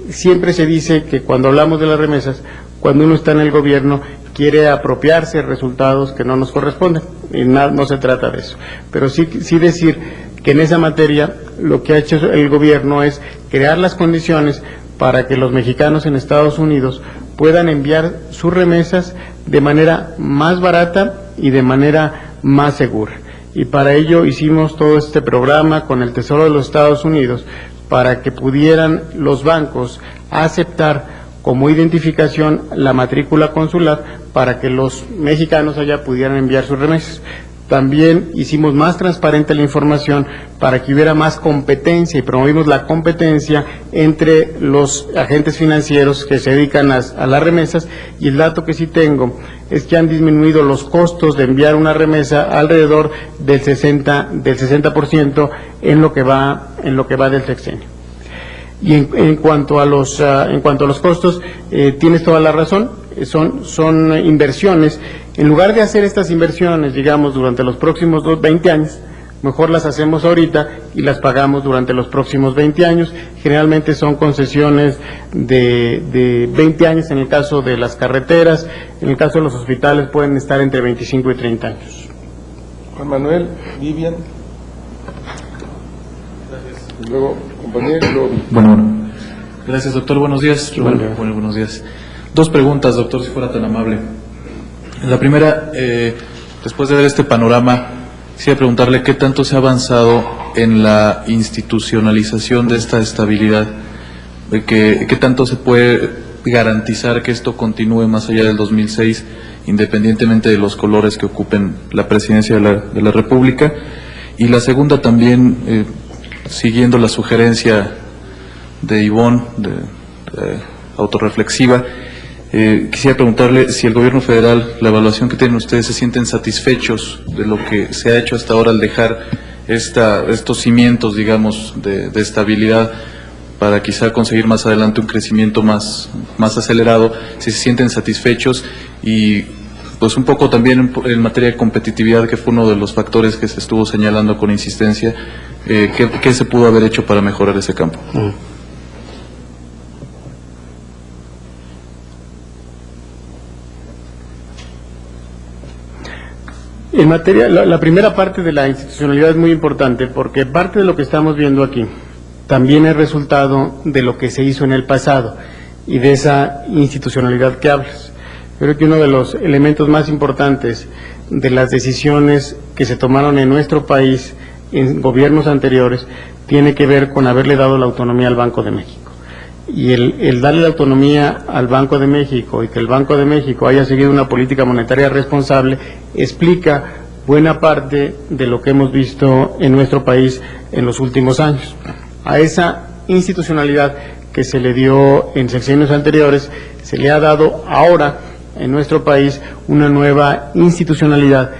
siempre se dice que cuando hablamos de las remesas, cuando uno está en el gobierno, quiere apropiarse resultados que no nos corresponden, y no se trata de eso. Pero sí decir que en esa materia lo que ha hecho el gobierno es crear las condiciones para que los mexicanos en Estados Unidos puedan enviar sus remesas de manera más barata y de manera más segura. Y para ello hicimos todo este programa con el Tesoro de los Estados Unidos, para que pudieran los bancos aceptar como identificación la matrícula consular para que los mexicanos allá pudieran enviar sus remesas. También hicimos más transparente la información para que hubiera más competencia y promovimos la competencia entre los agentes financieros que se dedican a las remesas, y el dato que sí tengo es que han disminuido los costos de enviar una remesa alrededor del 60% en lo que va del sexenio. Y en cuanto a los costos, tienes toda la razón, son inversiones. En lugar de hacer estas inversiones, digamos, durante los próximos 20 años, mejor las hacemos ahorita y las pagamos durante los próximos 20 años. Generalmente son concesiones de 20 años en el caso de las carreteras, en el caso de los hospitales pueden estar entre 25 y 30 años. Juan Manuel, Vivian. Y luego, compañero, y luego... Bueno. Gracias, doctor. Buenos días. Buenos días. 2 preguntas, doctor, si fuera tan amable. La primera, después de ver este panorama, quisiera preguntarle qué tanto se ha avanzado en la institucionalización de esta estabilidad, qué tanto se puede garantizar que esto continúe más allá del 2006, independientemente de los colores que ocupen la presidencia de la República. Y la segunda también, siguiendo la sugerencia de Ivonne, autorreflexiva, quisiera preguntarle si el gobierno federal, la evaluación que tienen ustedes, se sienten satisfechos de lo que se ha hecho hasta ahora al dejar estos cimientos, digamos, de estabilidad para quizá conseguir más adelante un crecimiento más acelerado, si se sienten satisfechos, y pues un poco también en materia de competitividad, que fue uno de los factores que se estuvo señalando con insistencia, ¿qué se pudo haber hecho para mejorar ese campo? En materia, la primera parte de la institucionalidad es muy importante, porque parte de lo que estamos viendo aquí también es resultado de lo que se hizo en el pasado. y de esa institucionalidad que hablas. Creo que uno de los elementos más importantes de las decisiones que se tomaron en nuestro país en gobiernos anteriores tiene que ver con haberle dado la autonomía al Banco de México. Y el darle la autonomía al Banco de México y que el Banco de México haya seguido una política monetaria responsable explica buena parte de lo que hemos visto en nuestro país en los últimos años. A esa institucionalidad que se le dio en sexenios anteriores, se le ha dado ahora en nuestro país una nueva institucionalidad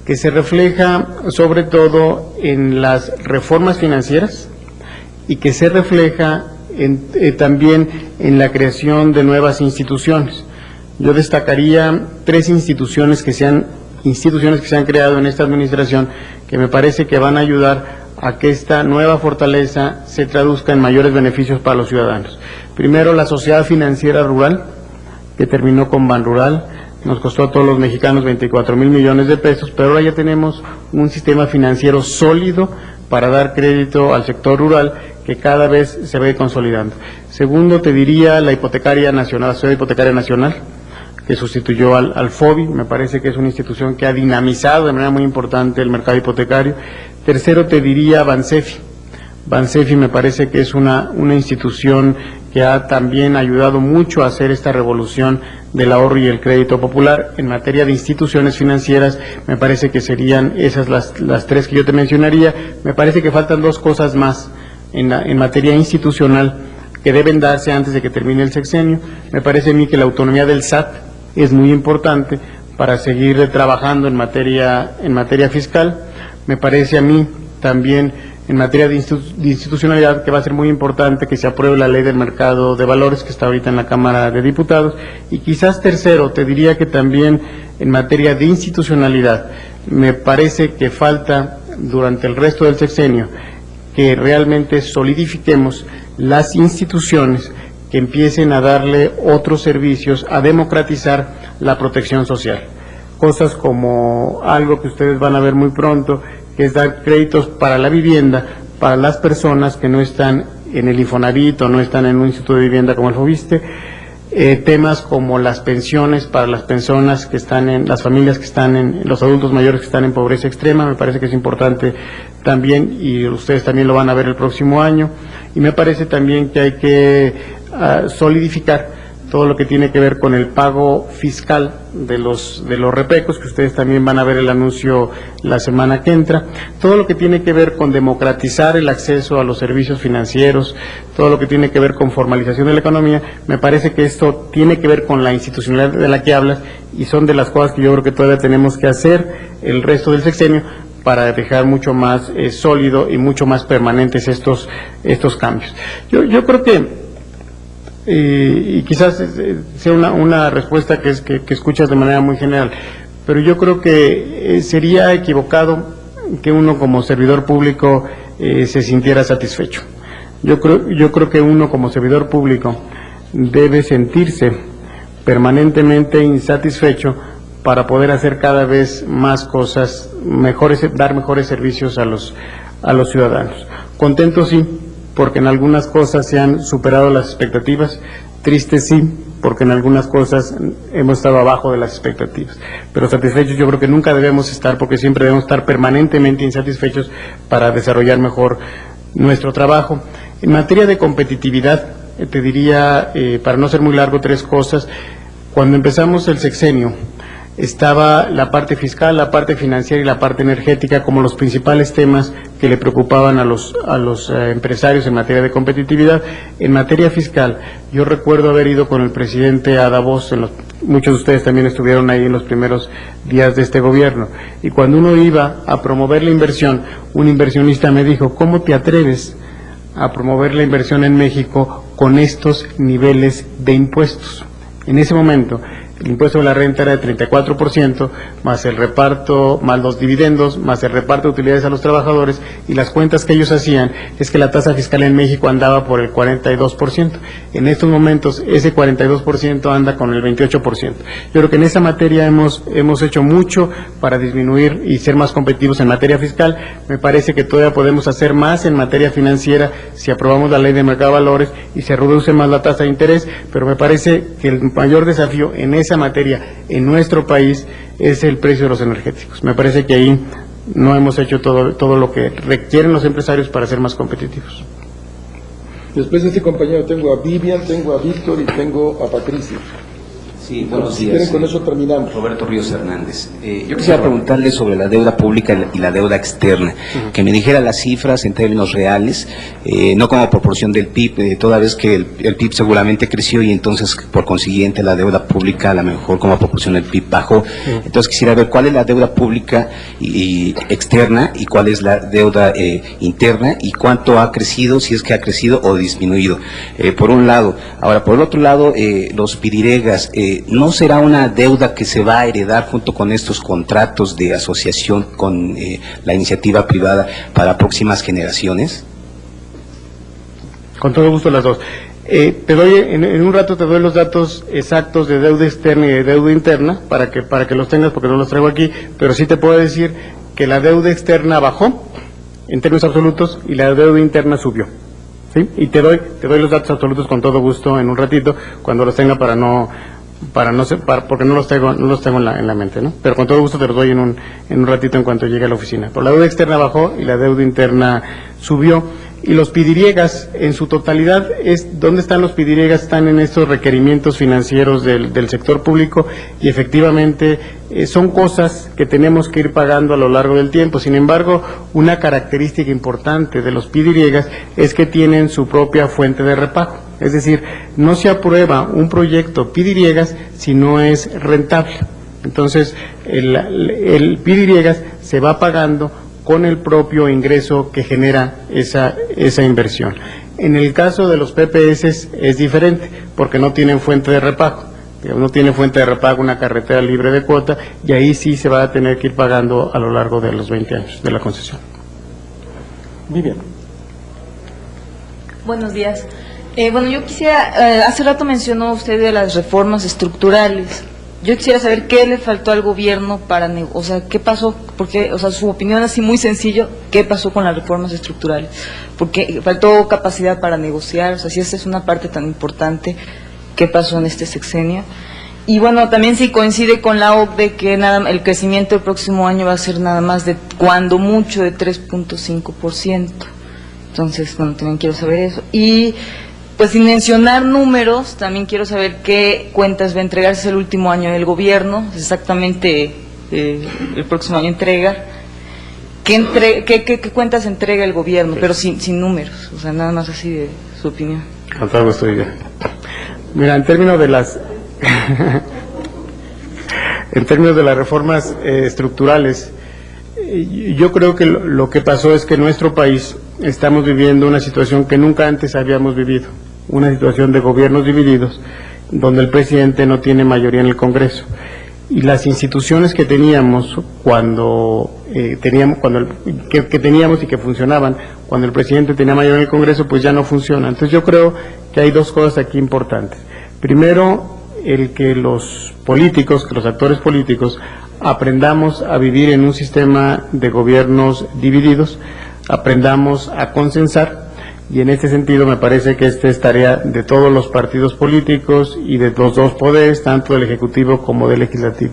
que se refleja sobre todo en las reformas financieras y que se refleja también en la creación de nuevas instituciones. Yo destacaría 3 instituciones que se han creado en esta administración que me parece que van a ayudar a que esta nueva fortaleza se traduzca en mayores beneficios para los ciudadanos. Primero, la Sociedad Financiera Rural, que terminó con Banrural, nos costó a todos los mexicanos 24,000 millones de pesos, pero ahora ya tenemos un sistema financiero sólido para dar crédito al sector rural que cada vez se ve consolidando. Segundo, te diría la Hipotecaria Nacional, la Sociedad Hipotecaria Nacional, que sustituyó al FOBI, me parece que es una institución que ha dinamizado de manera muy importante el mercado hipotecario. Tercero, te diría Bansefi. Bansefi me parece que es una institución que ha también ayudado mucho a hacer esta revolución del ahorro y el crédito popular. En materia de instituciones financieras, me parece que serían esas las 3 que yo te mencionaría. Me parece que faltan 2 cosas más en materia institucional que deben darse antes de que termine el sexenio. Me parece a mí que la autonomía del SAT es muy importante para seguir trabajando en materia fiscal. Me parece a mí también en materia de institucionalidad que va a ser muy importante que se apruebe la ley del mercado de valores que está ahorita en la Cámara de Diputados. Y quizás tercero, te diría que también en materia de institucionalidad me parece que falta durante el resto del sexenio que realmente solidifiquemos las instituciones que empiecen a darle otros servicios, a democratizar la protección social. Cosas como algo que ustedes van a ver muy pronto, que es dar créditos para la vivienda, para las personas que no están en el Infonavit o no están en un instituto de vivienda como el Fobiste, temas como las pensiones para las personas que están las familias que están los adultos mayores que están en pobreza extrema, me parece que es importante también y ustedes también lo van a ver el próximo año. Y me parece también que hay que solidificar todo lo que tiene que ver con el pago fiscal de los repecos, que ustedes también van a ver el anuncio la semana que entra, todo lo que tiene que ver con democratizar el acceso a los servicios financieros, todo lo que tiene que ver con formalización de la economía. Me parece que esto tiene que ver con la institucionalidad de la que hablas y son de las cosas que yo creo que todavía tenemos que hacer el resto del sexenio para dejar mucho más sólido y mucho más permanentes estos cambios. Yo creo que y quizás sea una respuesta que escuchas de manera muy general, pero yo creo que sería equivocado que uno como servidor público se sintiera satisfecho. Yo creo que uno como servidor público debe sentirse permanentemente insatisfecho para poder hacer cada vez más cosas, dar mejores servicios a los ciudadanos. Contento sí, porque en algunas cosas se han superado las expectativas, triste sí, porque en algunas cosas hemos estado abajo de las expectativas, pero satisfechos yo creo que nunca debemos estar, porque siempre debemos estar permanentemente insatisfechos para desarrollar mejor nuestro trabajo. En materia de competitividad, te diría, para no ser muy largo, 3 cosas. Cuando empezamos el sexenio, estaba la parte fiscal, la parte financiera y la parte energética como los principales temas que le preocupaban a los empresarios en materia de competitividad. En materia fiscal, yo recuerdo haber ido con el presidente a Davos, muchos de ustedes también estuvieron ahí en los primeros días de este gobierno, y cuando uno iba a promover la inversión, un inversionista me dijo, ¿cómo te atreves a promover la inversión en México con estos niveles de impuestos? En ese momento, el impuesto de la renta era de 34%, más el reparto, más los dividendos, más el reparto de utilidades a los trabajadores, y las cuentas que ellos hacían es que la tasa fiscal en México andaba por el 42%. En estos momentos ese 42% anda con el 28%. Yo creo que en esa materia hemos hecho mucho para disminuir y ser más competitivos en materia fiscal. Me parece que todavía podemos hacer más en materia financiera si aprobamos la ley de mercado de valores y se reduce más la tasa de interés, pero me parece que el mayor desafío en esa materia en nuestro país es el precio de los energéticos. Me parece que ahí no hemos hecho todo lo que requieren los empresarios para ser más competitivos. Después de este compañero tengo a Vivian, tengo a Víctor y tengo a Patricia. Sí, buenos Si días. quieren, con eso terminamos. Roberto Ríos Hernández. Yo quisiera preguntarle sobre la deuda pública y la deuda externa, que me dijera las cifras en términos reales, no como proporción del PIB, toda vez que el PIB seguramente creció y entonces por consiguiente la deuda pública a lo mejor como proporción del PIB bajó. Entonces quisiera ver cuál es la deuda pública y externa y cuál es la deuda interna y cuánto ha crecido, si es que ha crecido o disminuido. Por un lado. Ahora, por el otro lado, los pidiregas, ¿no será una deuda que se va a heredar junto con estos contratos de asociación con la iniciativa privada para próximas generaciones? Con todo gusto las dos. Te doy, en un rato te doy los datos exactos de deuda externa y de deuda interna para que los tengas, porque no los traigo aquí, pero sí te puedo decir que la deuda externa bajó en términos absolutos y la deuda interna subió. ¿Sí? Y te doy los datos absolutos con todo gusto en un ratito, cuando los tenga porque no los tengo en la mente, ¿no? Pero con todo gusto te los doy en un ratito en cuanto llegue a la oficina. Pero la deuda externa bajó y la deuda interna subió. Y los pidiriegas, en su totalidad, ¿dónde están los pidiriegas? Están en estos requerimientos financieros del sector público y efectivamente son cosas que tenemos que ir pagando a lo largo del tiempo. Sin embargo, una característica importante de los pidiriegas es que tienen su propia fuente de repago. Es decir, no se aprueba un proyecto pidiriegas si no es rentable. Entonces, el pidiriegas se va pagando con el propio ingreso que genera esa inversión. En el caso de los PPS es diferente, porque no tienen fuente de repago. No tiene fuente de repago una carretera libre de cuota, y ahí sí se va a tener que ir pagando a lo largo de los 20 años de la concesión. Vivian. Buenos días. Bueno, yo quisiera, hace rato mencionó usted de las reformas estructurales. Yo quisiera saber qué le faltó al gobierno para, o sea, qué pasó, porque, o sea, su opinión así muy sencillo, qué pasó con las reformas estructurales, porque faltó capacidad para negociar, o sea, si esta es una parte tan importante, qué pasó en este sexenio. Y bueno, también sí coincide con la OCDE que el crecimiento del próximo año va a ser nada más de, cuando mucho, de 3.5%. Entonces, bueno, también quiero saber eso. Y pues sin mencionar números, también quiero saber qué cuentas va a entregarse el último año del gobierno, exactamente el próximo año entrega, qué cuentas entrega el gobierno, pero sin números, o sea, nada más así de su opinión. Con todo gusto, Vivian. Mira, en términos de las reformas estructurales, yo creo que lo que pasó es que en nuestro país estamos viviendo una situación que nunca antes habíamos vivido, una situación de gobiernos divididos, donde el presidente no tiene mayoría en el Congreso. Y las instituciones que teníamos que teníamos y que funcionaban cuando el presidente tenía mayoría en el Congreso, pues ya no funcionan. Entonces yo creo que hay dos cosas aquí importantes. Primero, el que los políticos, que los actores políticos, aprendamos a vivir en un sistema de gobiernos divididos, aprendamos a consensar, y en este sentido me parece que esta es tarea de todos los partidos políticos y de los dos poderes, tanto del Ejecutivo como del Legislativo.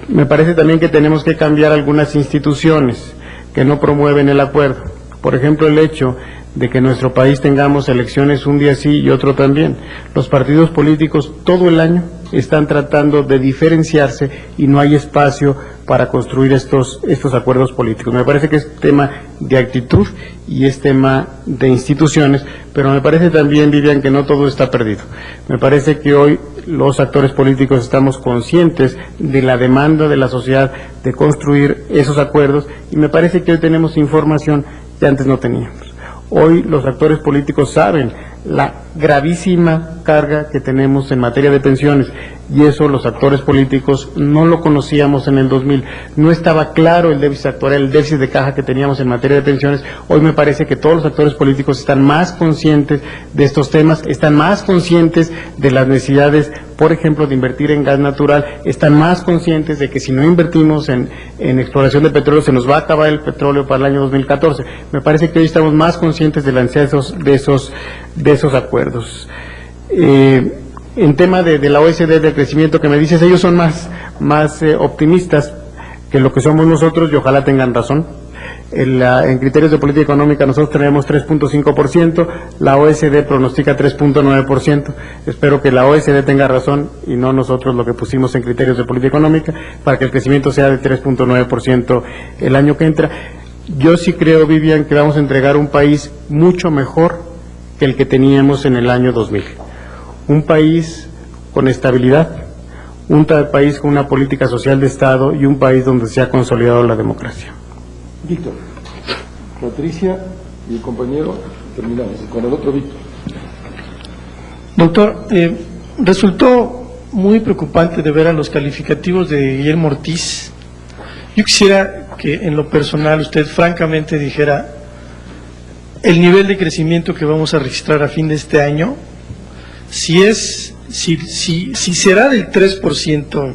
Me parece también que tenemos que cambiar algunas instituciones que no promueven el acuerdo. Por ejemplo, el hecho de que en nuestro país tengamos elecciones un día sí y otro también. Los partidos políticos todo el año están tratando de diferenciarse y no hay espacio para construir estos acuerdos políticos. Me parece que es tema de actitud y es tema de instituciones, pero me parece también, Vivian, que no todo está perdido. Me parece que hoy los actores políticos estamos conscientes de la demanda de la sociedad de construir esos acuerdos, y me parece que hoy tenemos información que antes no teníamos. Hoy los actores políticos saben la gravísima carga que tenemos en materia de pensiones, y eso los actores políticos no lo conocíamos en el 2000, no estaba claro el déficit actuarial, el déficit de caja que teníamos en materia de pensiones. Hoy me parece que todos los actores políticos están más conscientes de estos temas, están más conscientes de las necesidades, por ejemplo, de invertir en gas natural, están más conscientes de que si no invertimos en exploración de petróleo se nos va a acabar el petróleo para el año 2014. Me parece que hoy estamos más conscientes de la necesidad de esos acuerdos. En tema de la OECD, del crecimiento que me dices, ellos son más optimistas que lo que somos nosotros, y ojalá tengan razón. En criterios de política económica nosotros tenemos 3.5%, la OECD pronostica 3.9%. Espero que la OECD tenga razón y no nosotros lo que pusimos en criterios de política económica, para que el crecimiento sea de 3.9% el año que entra. Yo sí creo, Vivian, que vamos a entregar un país mucho mejor que el que teníamos en el año 2000. Un país con estabilidad, un país con una política social de Estado y un país donde se ha consolidado la democracia. Víctor, Patricia y el compañero, terminamos con el otro Víctor. Doctor, resultó muy preocupante de ver a los calificativos de Guillermo Ortiz. Yo quisiera que en lo personal usted francamente dijera el nivel de crecimiento que vamos a registrar a fin de este año, si será del 3%,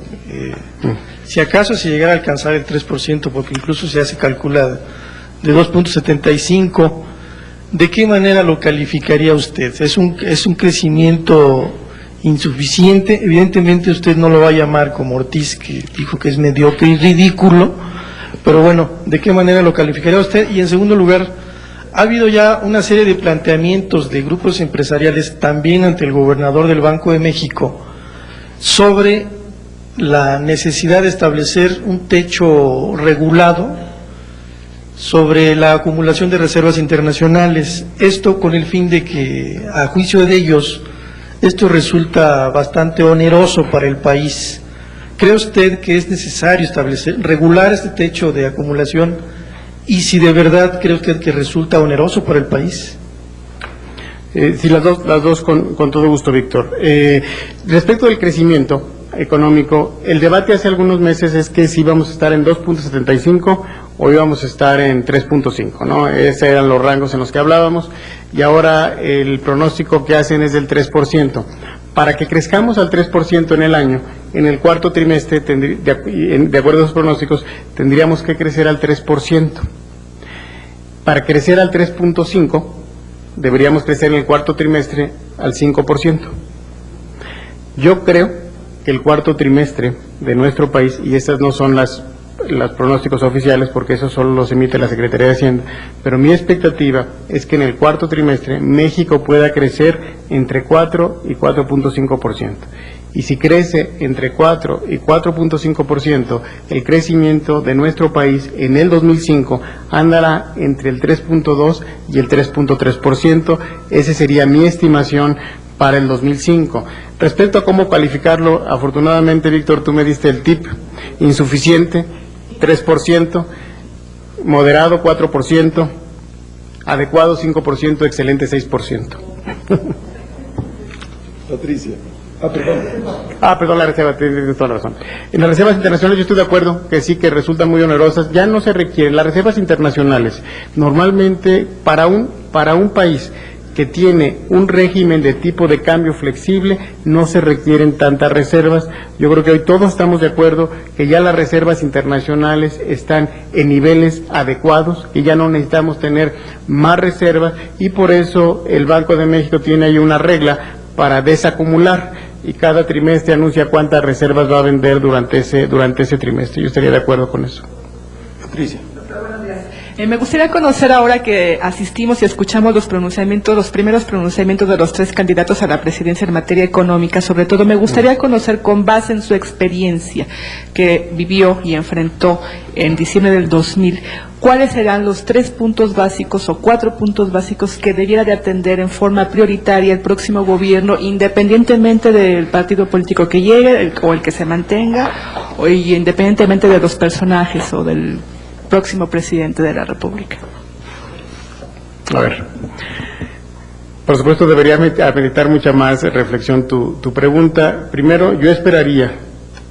si acaso se llegara a alcanzar el 3%, porque incluso ya se calcula de 2.75, ¿de qué manera lo calificaría usted? ¿Es un crecimiento insuficiente? Evidentemente usted no lo va a llamar como Ortiz, que dijo que es mediocre y ridículo, pero bueno, ¿de qué manera lo calificaría usted? Y en segundo lugar, ha habido ya una serie de planteamientos de grupos empresariales también ante el gobernador del Banco de México sobre la necesidad de establecer un techo regulado sobre la acumulación de reservas internacionales. Esto con el fin de que, a juicio de ellos, esto resulta bastante oneroso para el país. ¿Cree usted que es necesario regular este techo de acumulación? Y si de verdad cree usted que resulta oneroso para el país. Sí, las dos con todo gusto, Víctor. Respecto del crecimiento económico, el debate hace algunos meses es que si íbamos a estar en 2.75 o íbamos a estar en 3.5, ¿no? Esos eran los rangos en los que hablábamos, y ahora el pronóstico que hacen es del 3%. Para que crezcamos al 3% en el año, en el cuarto trimestre, de acuerdo a los pronósticos, tendríamos que crecer al 3%. Para crecer al 3.5%, deberíamos crecer en el cuarto trimestre al 5%. Yo creo que el cuarto trimestre de nuestro país, y estas no son los pronósticos oficiales porque eso solo los emite la Secretaría de Hacienda, pero mi expectativa es que en el cuarto trimestre México pueda crecer entre 4 y 4.5%. Y si crece entre 4 y 4.5%, el crecimiento de nuestro país en el 2005 andará entre el 3.2 y el 3.3%. Esa sería mi estimación para el 2005. Respecto a cómo calificarlo, afortunadamente, Víctor, tú me diste el tip: insuficiente, 3%, moderado, 4%, adecuado, 5%, excelente, 6%. Patricia. Perdón, la reserva, tienes toda la razón. En las reservas internacionales yo estoy de acuerdo que sí, que resultan muy onerosas. Ya no se requieren las reservas internacionales. Normalmente, para un país que tiene un régimen de tipo de cambio flexible, no se requieren tantas reservas. Yo creo que hoy todos estamos de acuerdo que ya las reservas internacionales están en niveles adecuados, que ya no necesitamos tener más reservas, y por eso el Banco de México tiene ahí una regla para desacumular, y cada trimestre anuncia cuántas reservas va a vender durante ese trimestre. Yo estaría de acuerdo con eso. Patricia. Me gustaría conocer, ahora que asistimos y escuchamos los primeros pronunciamientos de los tres candidatos a la presidencia en materia económica, sobre todo me gustaría conocer, con base en su experiencia que vivió y enfrentó en diciembre del 2000, ¿cuáles serán los 3 puntos básicos o 4 puntos básicos que debiera de atender en forma prioritaria el próximo gobierno, independientemente del partido político que llegue o el que se mantenga, o independientemente de los personajes o del próximo presidente de la República? A ver, Por supuesto, debería ameritar mucha más reflexión tu pregunta. Primero, yo esperaría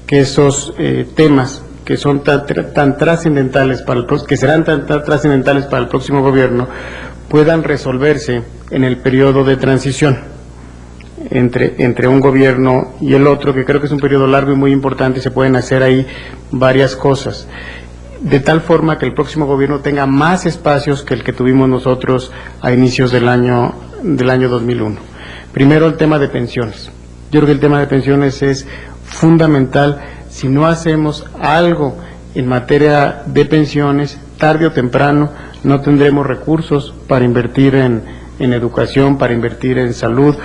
que esos temas que son tan trascendentales que serán tan trascendentales para el próximo gobierno puedan resolverse en el periodo de transición entre un gobierno y el otro, que creo que es un periodo largo y muy importante, y se pueden hacer ahí varias cosas, de tal forma que el próximo gobierno tenga más espacios que el que tuvimos nosotros a inicios del año 2001. Primero, el tema de pensiones. Yo creo que el tema de pensiones es fundamental. Si no hacemos algo en materia de pensiones, tarde o temprano no tendremos recursos para invertir en educación, para invertir en salud.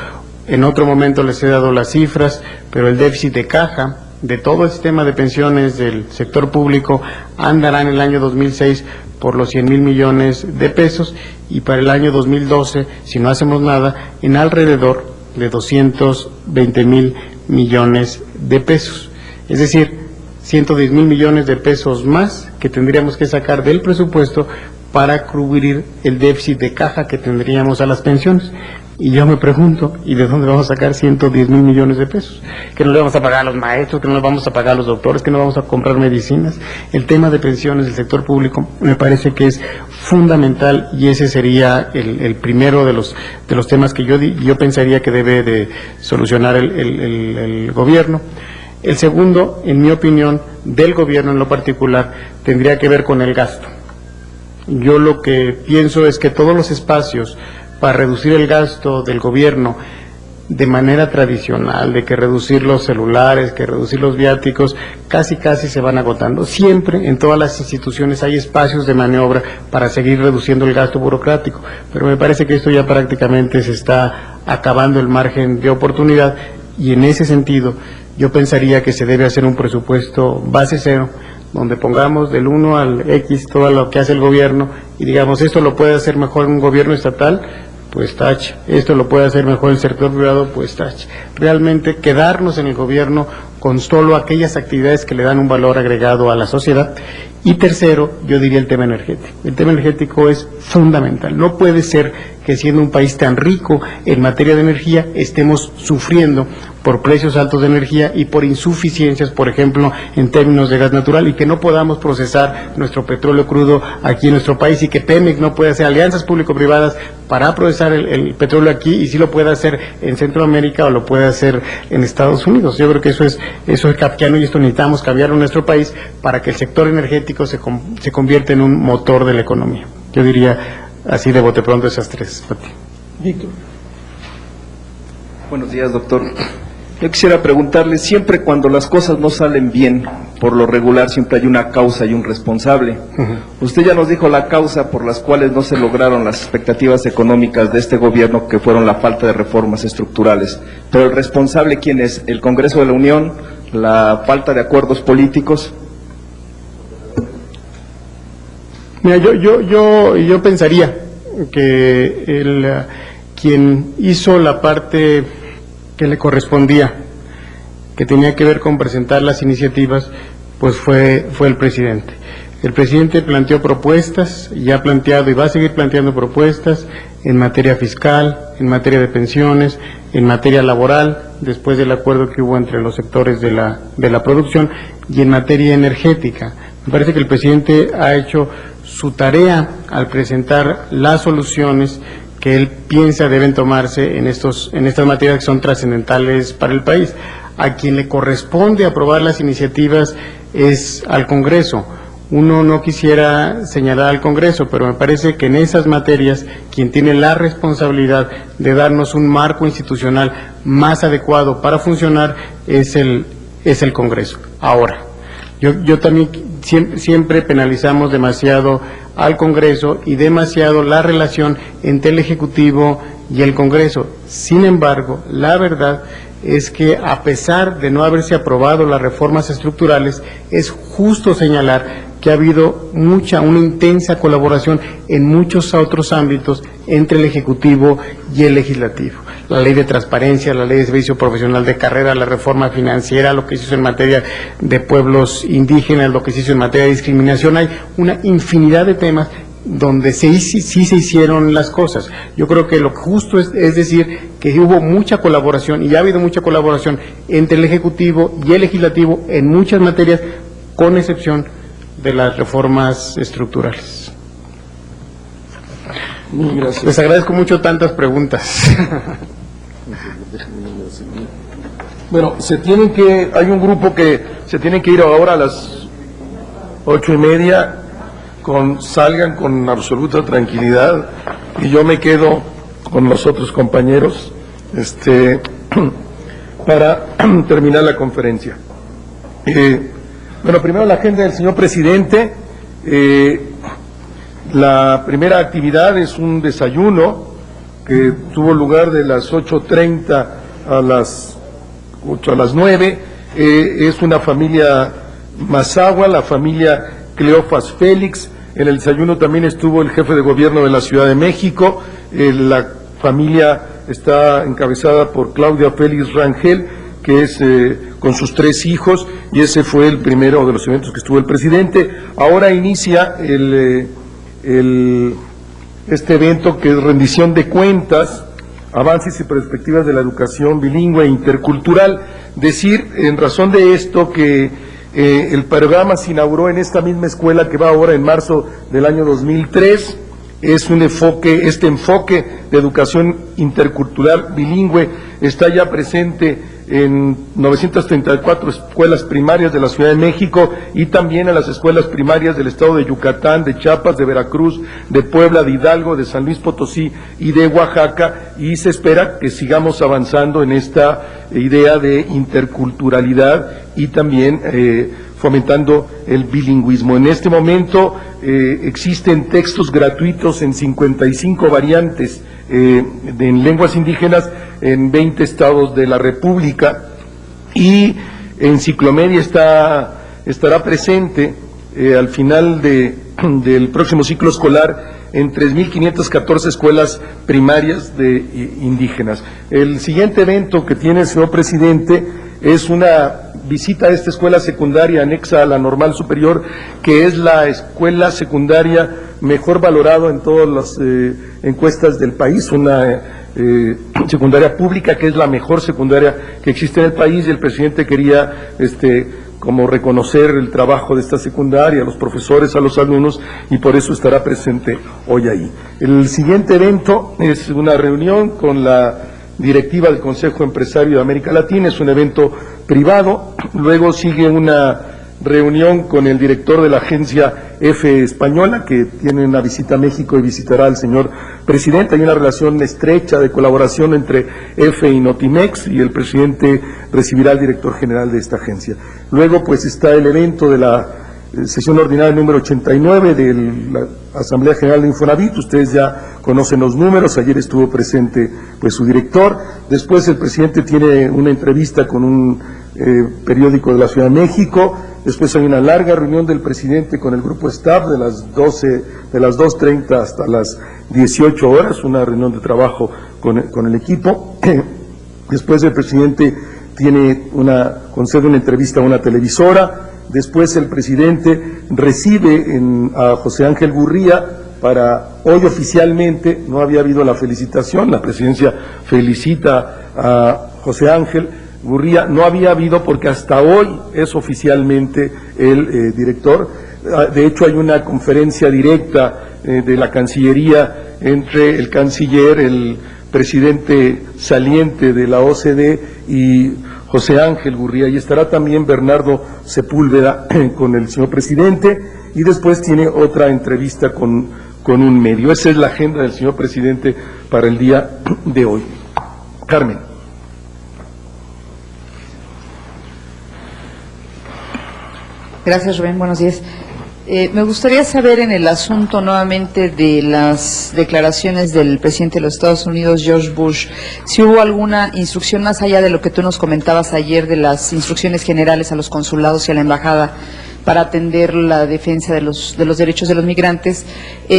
En otro momento les he dado las cifras, pero el déficit de caja de todo el sistema de pensiones del sector público andará en el año 2006 por los 100,000 millones de pesos, y para el año 2012, si no hacemos nada, en alrededor de 220,000 millones de pesos. Es decir, 110,000 millones de pesos más que tendríamos que sacar del presupuesto para cubrir el déficit de caja que tendríamos a las pensiones. Y yo me pregunto, ¿y de dónde vamos a sacar 110,000 millones de pesos? ¿Que no le vamos a pagar a los maestros? ¿Que no le vamos a pagar a los doctores? ¿Que no vamos a comprar medicinas? El tema de pensiones del sector público me parece que es fundamental, y ese sería el primero de los temas que yo pensaría que debe de solucionar el gobierno. El segundo, en mi opinión, del gobierno en lo particular, tendría que ver con el gasto. Yo lo que pienso es que todos los espacios para reducir el gasto del gobierno de manera tradicional, de que reducir los celulares, que reducir los viáticos, casi se van agotando. Siempre en todas las instituciones hay espacios de maniobra para seguir reduciendo el gasto burocrático, pero me parece que esto ya prácticamente se está acabando el margen de oportunidad, y en ese sentido yo pensaría que se debe hacer un presupuesto base cero, donde pongamos del 1 al X todo lo que hace el gobierno y digamos, esto lo puede hacer mejor un gobierno estatal, pues tache. Esto lo puede hacer mejor el sector privado, pues tache. Realmente quedarnos en el gobierno con solo aquellas actividades que le dan un valor agregado a la sociedad. Y tercero, yo diría el tema energético. El tema energético es fundamental. No puede ser que siendo un país tan rico en materia de energía estemos sufriendo por precios altos de energía y por insuficiencias, por ejemplo, en términos de gas natural, y que no podamos procesar nuestro petróleo crudo aquí en nuestro país, y que Pemex no pueda hacer alianzas público-privadas para procesar el petróleo aquí, y sí lo puede hacer en Centroamérica o lo puede hacer en Estados Unidos. Yo creo que eso es kafkiano, y esto necesitamos cambiar en nuestro país para que el sector energético se convierta en un motor de la economía. Yo diría así de bote pronto esas tres, Pati. Víctor. Buenos días, doctor. Yo quisiera preguntarle, siempre cuando las cosas no salen bien, por lo regular siempre hay una causa y un responsable. Usted ya nos dijo la causa por las cuales no se lograron las expectativas económicas de este gobierno, que fueron la falta de reformas estructurales. Pero el responsable, ¿quién es? ¿El Congreso de la Unión? ¿La falta de acuerdos políticos? Mira, yo pensaría que quien hizo la parte que le correspondía, que tenía que ver con presentar las iniciativas, pues fue el presidente. El presidente planteó propuestas, y ha planteado y va a seguir planteando propuestas en materia fiscal, en materia de pensiones, en materia laboral, después del acuerdo que hubo entre los sectores de la producción, y en materia energética. Me parece que el presidente ha hecho su tarea al presentar las soluciones que él piensa deben tomarse en estas materias que son trascendentales para el país. A quien le corresponde aprobar las iniciativas es al Congreso. Uno no quisiera señalar al Congreso, pero me parece que en esas materias quien tiene la responsabilidad de darnos un marco institucional más adecuado para funcionar es el Congreso. Ahora, yo también siempre penalizamos demasiado al Congreso y demasiado la relación entre el Ejecutivo y el Congreso. Sin embargo, la verdad es que a pesar de no haberse aprobado las reformas estructurales, es justo señalar que ha habido una intensa colaboración en muchos otros ámbitos entre el Ejecutivo y el Legislativo. La ley de transparencia, la ley de servicio profesional de carrera, la reforma financiera, lo que se hizo en materia de pueblos indígenas, lo que se hizo en materia de discriminación. Hay una infinidad de temas donde sí se hicieron las cosas. Yo creo que lo justo es decir que hubo mucha colaboración y ha habido mucha colaboración entre el Ejecutivo y el Legislativo en muchas materias, con excepción de las reformas estructurales. Gracias. Les agradezco mucho tantas preguntas. Bueno, hay un grupo que se tienen que ir ahora a las 8:30, salgan con absoluta tranquilidad, y yo me quedo con los otros compañeros para terminar la conferencia. Bueno, primero la agenda del señor presidente. La primera actividad es un desayuno que tuvo lugar de las 8:30 a las 9. Es una familia Mazahua, la familia Cleofas Félix. En el desayuno también estuvo el jefe de gobierno de la Ciudad de México. La familia está encabezada por Claudia Félix Rangel, que es con sus 3 hijos, y ese fue el primero de los eventos que estuvo el presidente. Ahora inicia este evento, que es rendición de cuentas, avances y perspectivas de la educación bilingüe e intercultural. Decir, en razón de esto, que el programa se inauguró en esta misma escuela, que va ahora en marzo del año 2003. Es este enfoque de educación intercultural bilingüe está ya presente en 934 escuelas primarias de la Ciudad de México, y también en las escuelas primarias del estado de Yucatán, de Chiapas, de Veracruz, de Puebla, de Hidalgo, de San Luis Potosí y de Oaxaca, y se espera que sigamos avanzando en esta idea de interculturalidad y también fomentando el bilingüismo. En este momento existen textos gratuitos en 55 variantes en lenguas indígenas en 20 estados de la República, y Enciclomedia estará presente al final del próximo ciclo escolar en 3.514 escuelas primarias indígenas. El siguiente evento que tiene el señor presidente es una visita a esta escuela secundaria anexa a la normal superior, que es la escuela secundaria mejor valorada en todas las encuestas del país, una secundaria pública que es la mejor secundaria que existe en el país, y el presidente quería como reconocer el trabajo de esta secundaria, a los profesores, a los alumnos, y por eso estará presente hoy ahí. El siguiente evento es una reunión con la directiva del Consejo Empresario de América Latina, es un evento privado. Luego sigue una reunión con el director de la agencia EFE española, que tiene una visita a México y visitará al señor presidente. Hay una relación estrecha de colaboración entre EFE y Notimex, y el presidente recibirá al director general de esta agencia. Luego pues está el evento de la sesión ordinaria número 89 de la Asamblea General de Infonavit. Ustedes ya conocen los números, ayer estuvo presente pues su director. Después el presidente tiene una entrevista con un periódico de la Ciudad de México. Después hay una larga reunión del presidente con el grupo staff de las 2:30 hasta las 18 horas, una reunión de trabajo con el equipo. Después el presidente concede una entrevista a una televisora. Después el presidente recibe a José Ángel Gurría hoy oficialmente. No había habido la felicitación, la presidencia felicita a José Ángel Gurría, no había habido porque hasta hoy es oficialmente el director. De hecho hay una conferencia directa de la Cancillería entre el canciller, el presidente saliente de la OCDE y José Ángel Gurría, y estará también Bernardo Sepúlveda con el señor presidente, y después tiene otra entrevista con un medio. Esa es la agenda del señor presidente para el día de hoy. Carmen. Gracias, Rubén. Buenos días. Me gustaría saber, en el asunto nuevamente de las declaraciones del presidente de los Estados Unidos, George Bush, si hubo alguna instrucción más allá de lo que tú nos comentabas ayer de las instrucciones generales a los consulados y a la embajada para atender la defensa de los derechos de los migrantes.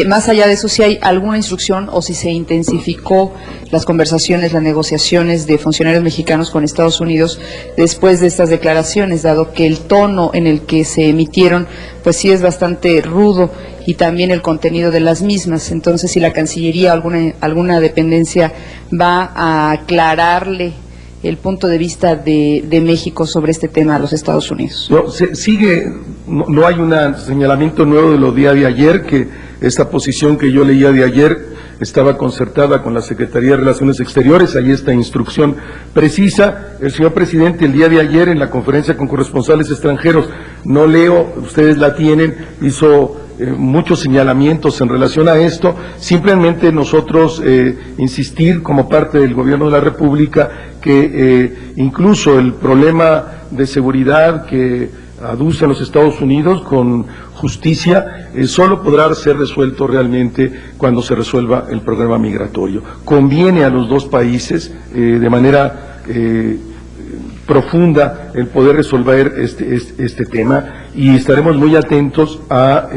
Más allá de eso, si hay alguna instrucción o si se intensificó las conversaciones, las negociaciones de funcionarios mexicanos con Estados Unidos después de estas declaraciones, dado que el tono en el que se emitieron, pues sí es bastante rudo, y también el contenido de las mismas. Entonces, si la Cancillería o alguna dependencia va a aclararle el punto de vista de México sobre este tema a los Estados Unidos. No hay un señalamiento nuevo de lo día de ayer, que esta posición que yo leía de ayer estaba concertada con la Secretaría de Relaciones Exteriores, ahí está instrucción precisa. El señor presidente el día de ayer en la conferencia con corresponsales extranjeros, no leo, ustedes la tienen, hizo muchos señalamientos en relación a esto. Simplemente nosotros insistir como parte del Gobierno de la República que incluso el problema de seguridad que aducen los Estados Unidos con justicia solo podrá ser resuelto realmente cuando se resuelva el problema migratorio. Conviene a los dos países de manera profunda el poder resolver este tema, y estaremos muy atentos a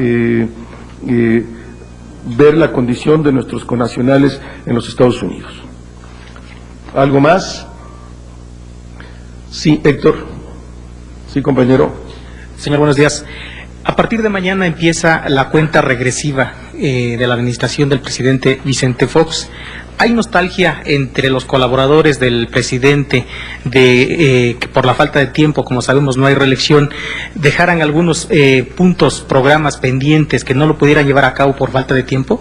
ver la condición de nuestros connacionales en los Estados Unidos. ¿Algo más? Sí, Héctor. Sí, compañero. Señor, buenos días. A partir de mañana empieza la cuenta regresiva de la administración del presidente Vicente Fox. ¿Hay nostalgia entre los colaboradores del presidente de que por la falta de tiempo, como sabemos, no hay reelección, dejaran algunos puntos, programas pendientes que no lo pudieran llevar a cabo por falta de tiempo?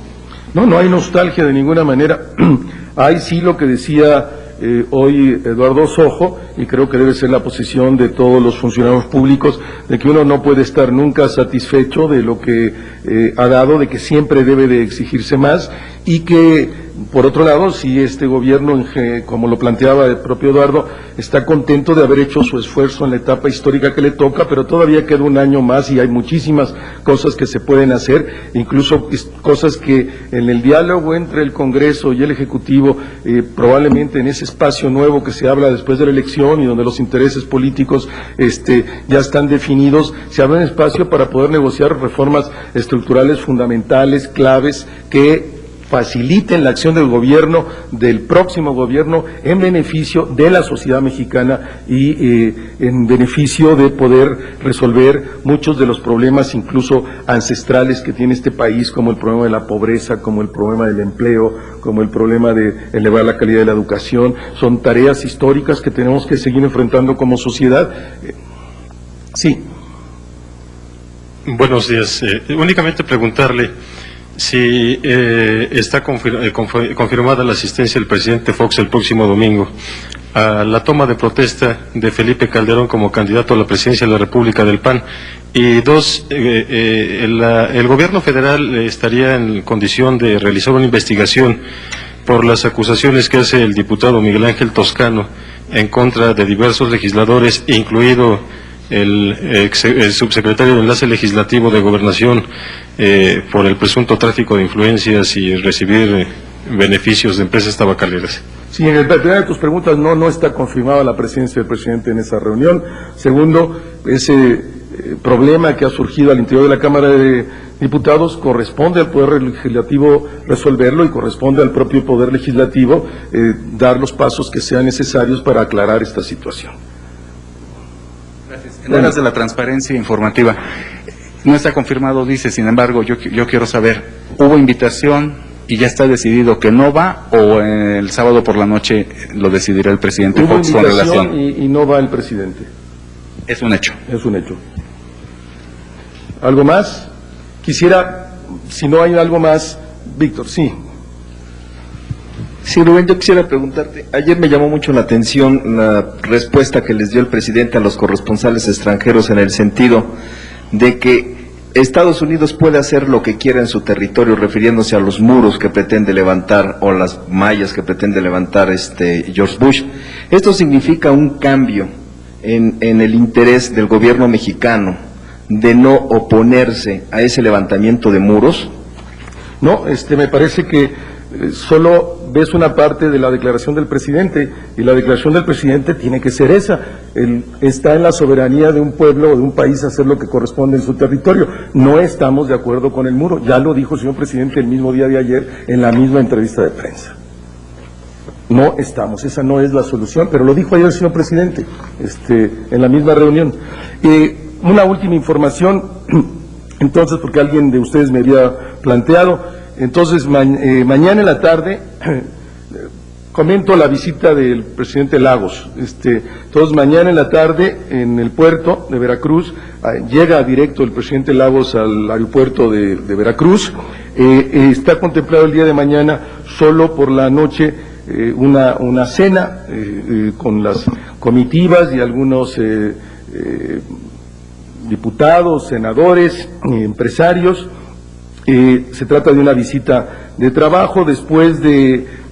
No hay nostalgia de ninguna manera. Hay sí lo que decía hoy Eduardo Sojo, y creo que debe ser la posición de todos los funcionarios públicos, de que uno no puede estar nunca satisfecho de lo que ha dado, de que siempre debe de exigirse más, y que por otro lado, si este gobierno, como lo planteaba el propio Eduardo, está contento de haber hecho su esfuerzo en la etapa histórica que le toca, pero todavía queda un año más y hay muchísimas cosas que se pueden hacer, incluso cosas que en el diálogo entre el Congreso y el Ejecutivo, probablemente en ese espacio nuevo que se habla después de la elección y donde los intereses políticos ya están definidos, se abre un espacio para poder negociar reformas estructurales fundamentales, claves, que faciliten la acción del gobierno, del próximo gobierno, en beneficio de la sociedad mexicana y en beneficio de poder resolver muchos de los problemas, incluso ancestrales, que tiene este país, como el problema de la pobreza, como el problema del empleo, como el problema de elevar la calidad de la educación. Son tareas históricas que tenemos que seguir enfrentando como sociedad. Sí. Buenos días. Únicamente preguntarle si está confirmada la asistencia del presidente Fox el próximo domingo a la toma de protesta de Felipe Calderón como candidato a la presidencia de la República del PAN. Y dos, el gobierno federal estaría en condición de realizar una investigación por las acusaciones que hace el diputado Miguel Ángel Toscano en contra de diversos legisladores, incluido el subsecretario de Enlace Legislativo de Gobernación, por el presunto tráfico de influencias y recibir beneficios de empresas tabacaleras. Sí, en la primera de tus preguntas no está confirmada la presencia del presidente en esa reunión. Segundo, ese problema que ha surgido al interior de la Cámara de Diputados corresponde al Poder Legislativo resolverlo, y corresponde al propio Poder Legislativo dar los pasos que sean necesarios para aclarar esta situación. En aras de la transparencia informativa, no está confirmado, dice, sin embargo, yo quiero saber, ¿hubo invitación y ya está decidido que no va, o el sábado por la noche lo decidirá el presidente Fox con relación? Y no va el presidente. Es un hecho. Es un hecho. ¿Algo más? Quisiera, si no hay algo más, Víctor, sí. Sí, Rubén, yo quisiera preguntarte, ayer me llamó mucho la atención la respuesta que les dio el presidente a los corresponsales extranjeros, en el sentido de que Estados Unidos puede hacer lo que quiera en su territorio, refiriéndose a los muros que pretende levantar o las mallas que pretende levantar George Bush. ¿Esto significa un cambio en el interés del gobierno mexicano de no oponerse a ese levantamiento de muros? No, me parece que solo ves una parte de la declaración del presidente, y la declaración del presidente tiene que ser esa. Está en la soberanía de un pueblo o de un país hacer lo que corresponde en su territorio. No estamos de acuerdo con el muro, ya lo dijo el señor presidente el mismo día de ayer en la misma entrevista de prensa. No estamos, esa no es la solución, pero lo dijo ayer el señor presidente en la misma reunión. Una última información, entonces, porque alguien de ustedes me había planteado, entonces mañana en la tarde comento la visita del presidente Lagos. Entonces mañana en la tarde en el puerto de Veracruz llega directo el presidente Lagos al aeropuerto de Veracruz. Está contemplado el día de mañana solo por la noche una cena con las comitivas y algunos diputados, senadores, empresarios. Se trata de una visita de trabajo. Después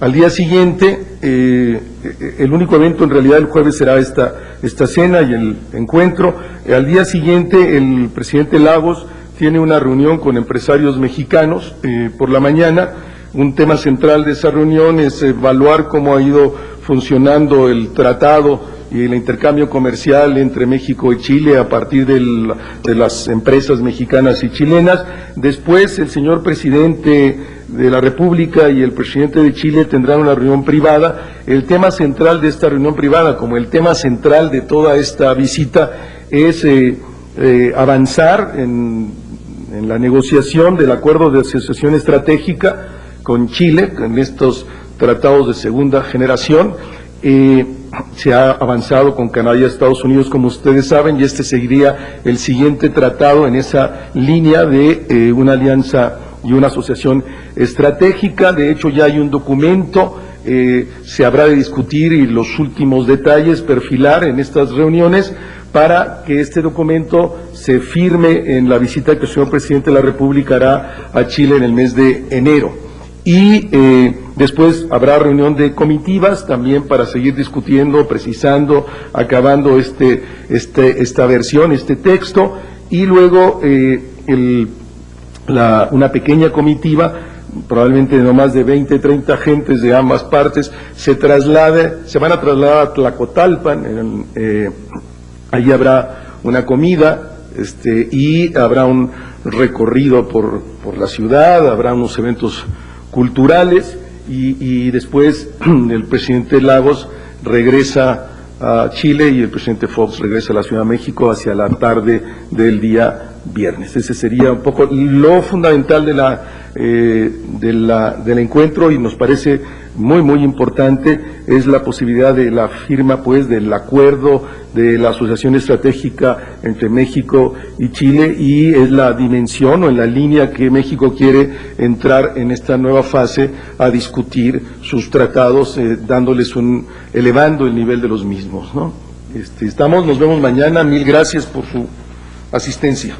al día siguiente, el único evento en realidad el jueves será esta cena y el encuentro. Al día siguiente el presidente Lagos tiene una reunión con empresarios mexicanos por la mañana. Un tema central de esa reunión es evaluar cómo ha ido funcionando el tratado y el intercambio comercial entre México y Chile a partir de las empresas mexicanas y chilenas. Después el señor presidente de la República y el presidente de Chile tendrán una reunión privada. El tema central de esta reunión privada, como el tema central de toda esta visita, es avanzar en la negociación del acuerdo de asociación estratégica con Chile, en estos tratados de segunda generación. Se ha avanzado con Canadá y Estados Unidos, como ustedes saben, y este seguiría el siguiente tratado en esa línea de una alianza y una asociación estratégica. De hecho, ya hay un documento, se habrá de discutir y los últimos detalles perfilar en estas reuniones para que este documento se firme en la visita que el señor presidente de la República hará a Chile en el mes de enero. Y después habrá reunión de comitivas también para seguir discutiendo, precisando, acabando esta versión, este texto, y luego una pequeña comitiva, probablemente no más de 20, 30 agentes de ambas partes, se van a trasladar a Tlacotalpan. Allí habrá una comida y habrá un recorrido por la ciudad, habrá unos eventos culturales y después el presidente Lagos regresa a Chile y el presidente Fox regresa a la Ciudad de México hacia la tarde del día viernes. Ese sería un poco lo fundamental del encuentro, y nos parece muy muy importante es la posibilidad de la firma pues del acuerdo de la asociación estratégica entre México y Chile, y es la dimensión o en la línea que México quiere entrar en esta nueva fase a discutir sus tratados, elevando el nivel de los mismos, ¿no? Nos vemos mañana. Mil gracias por su asistencia.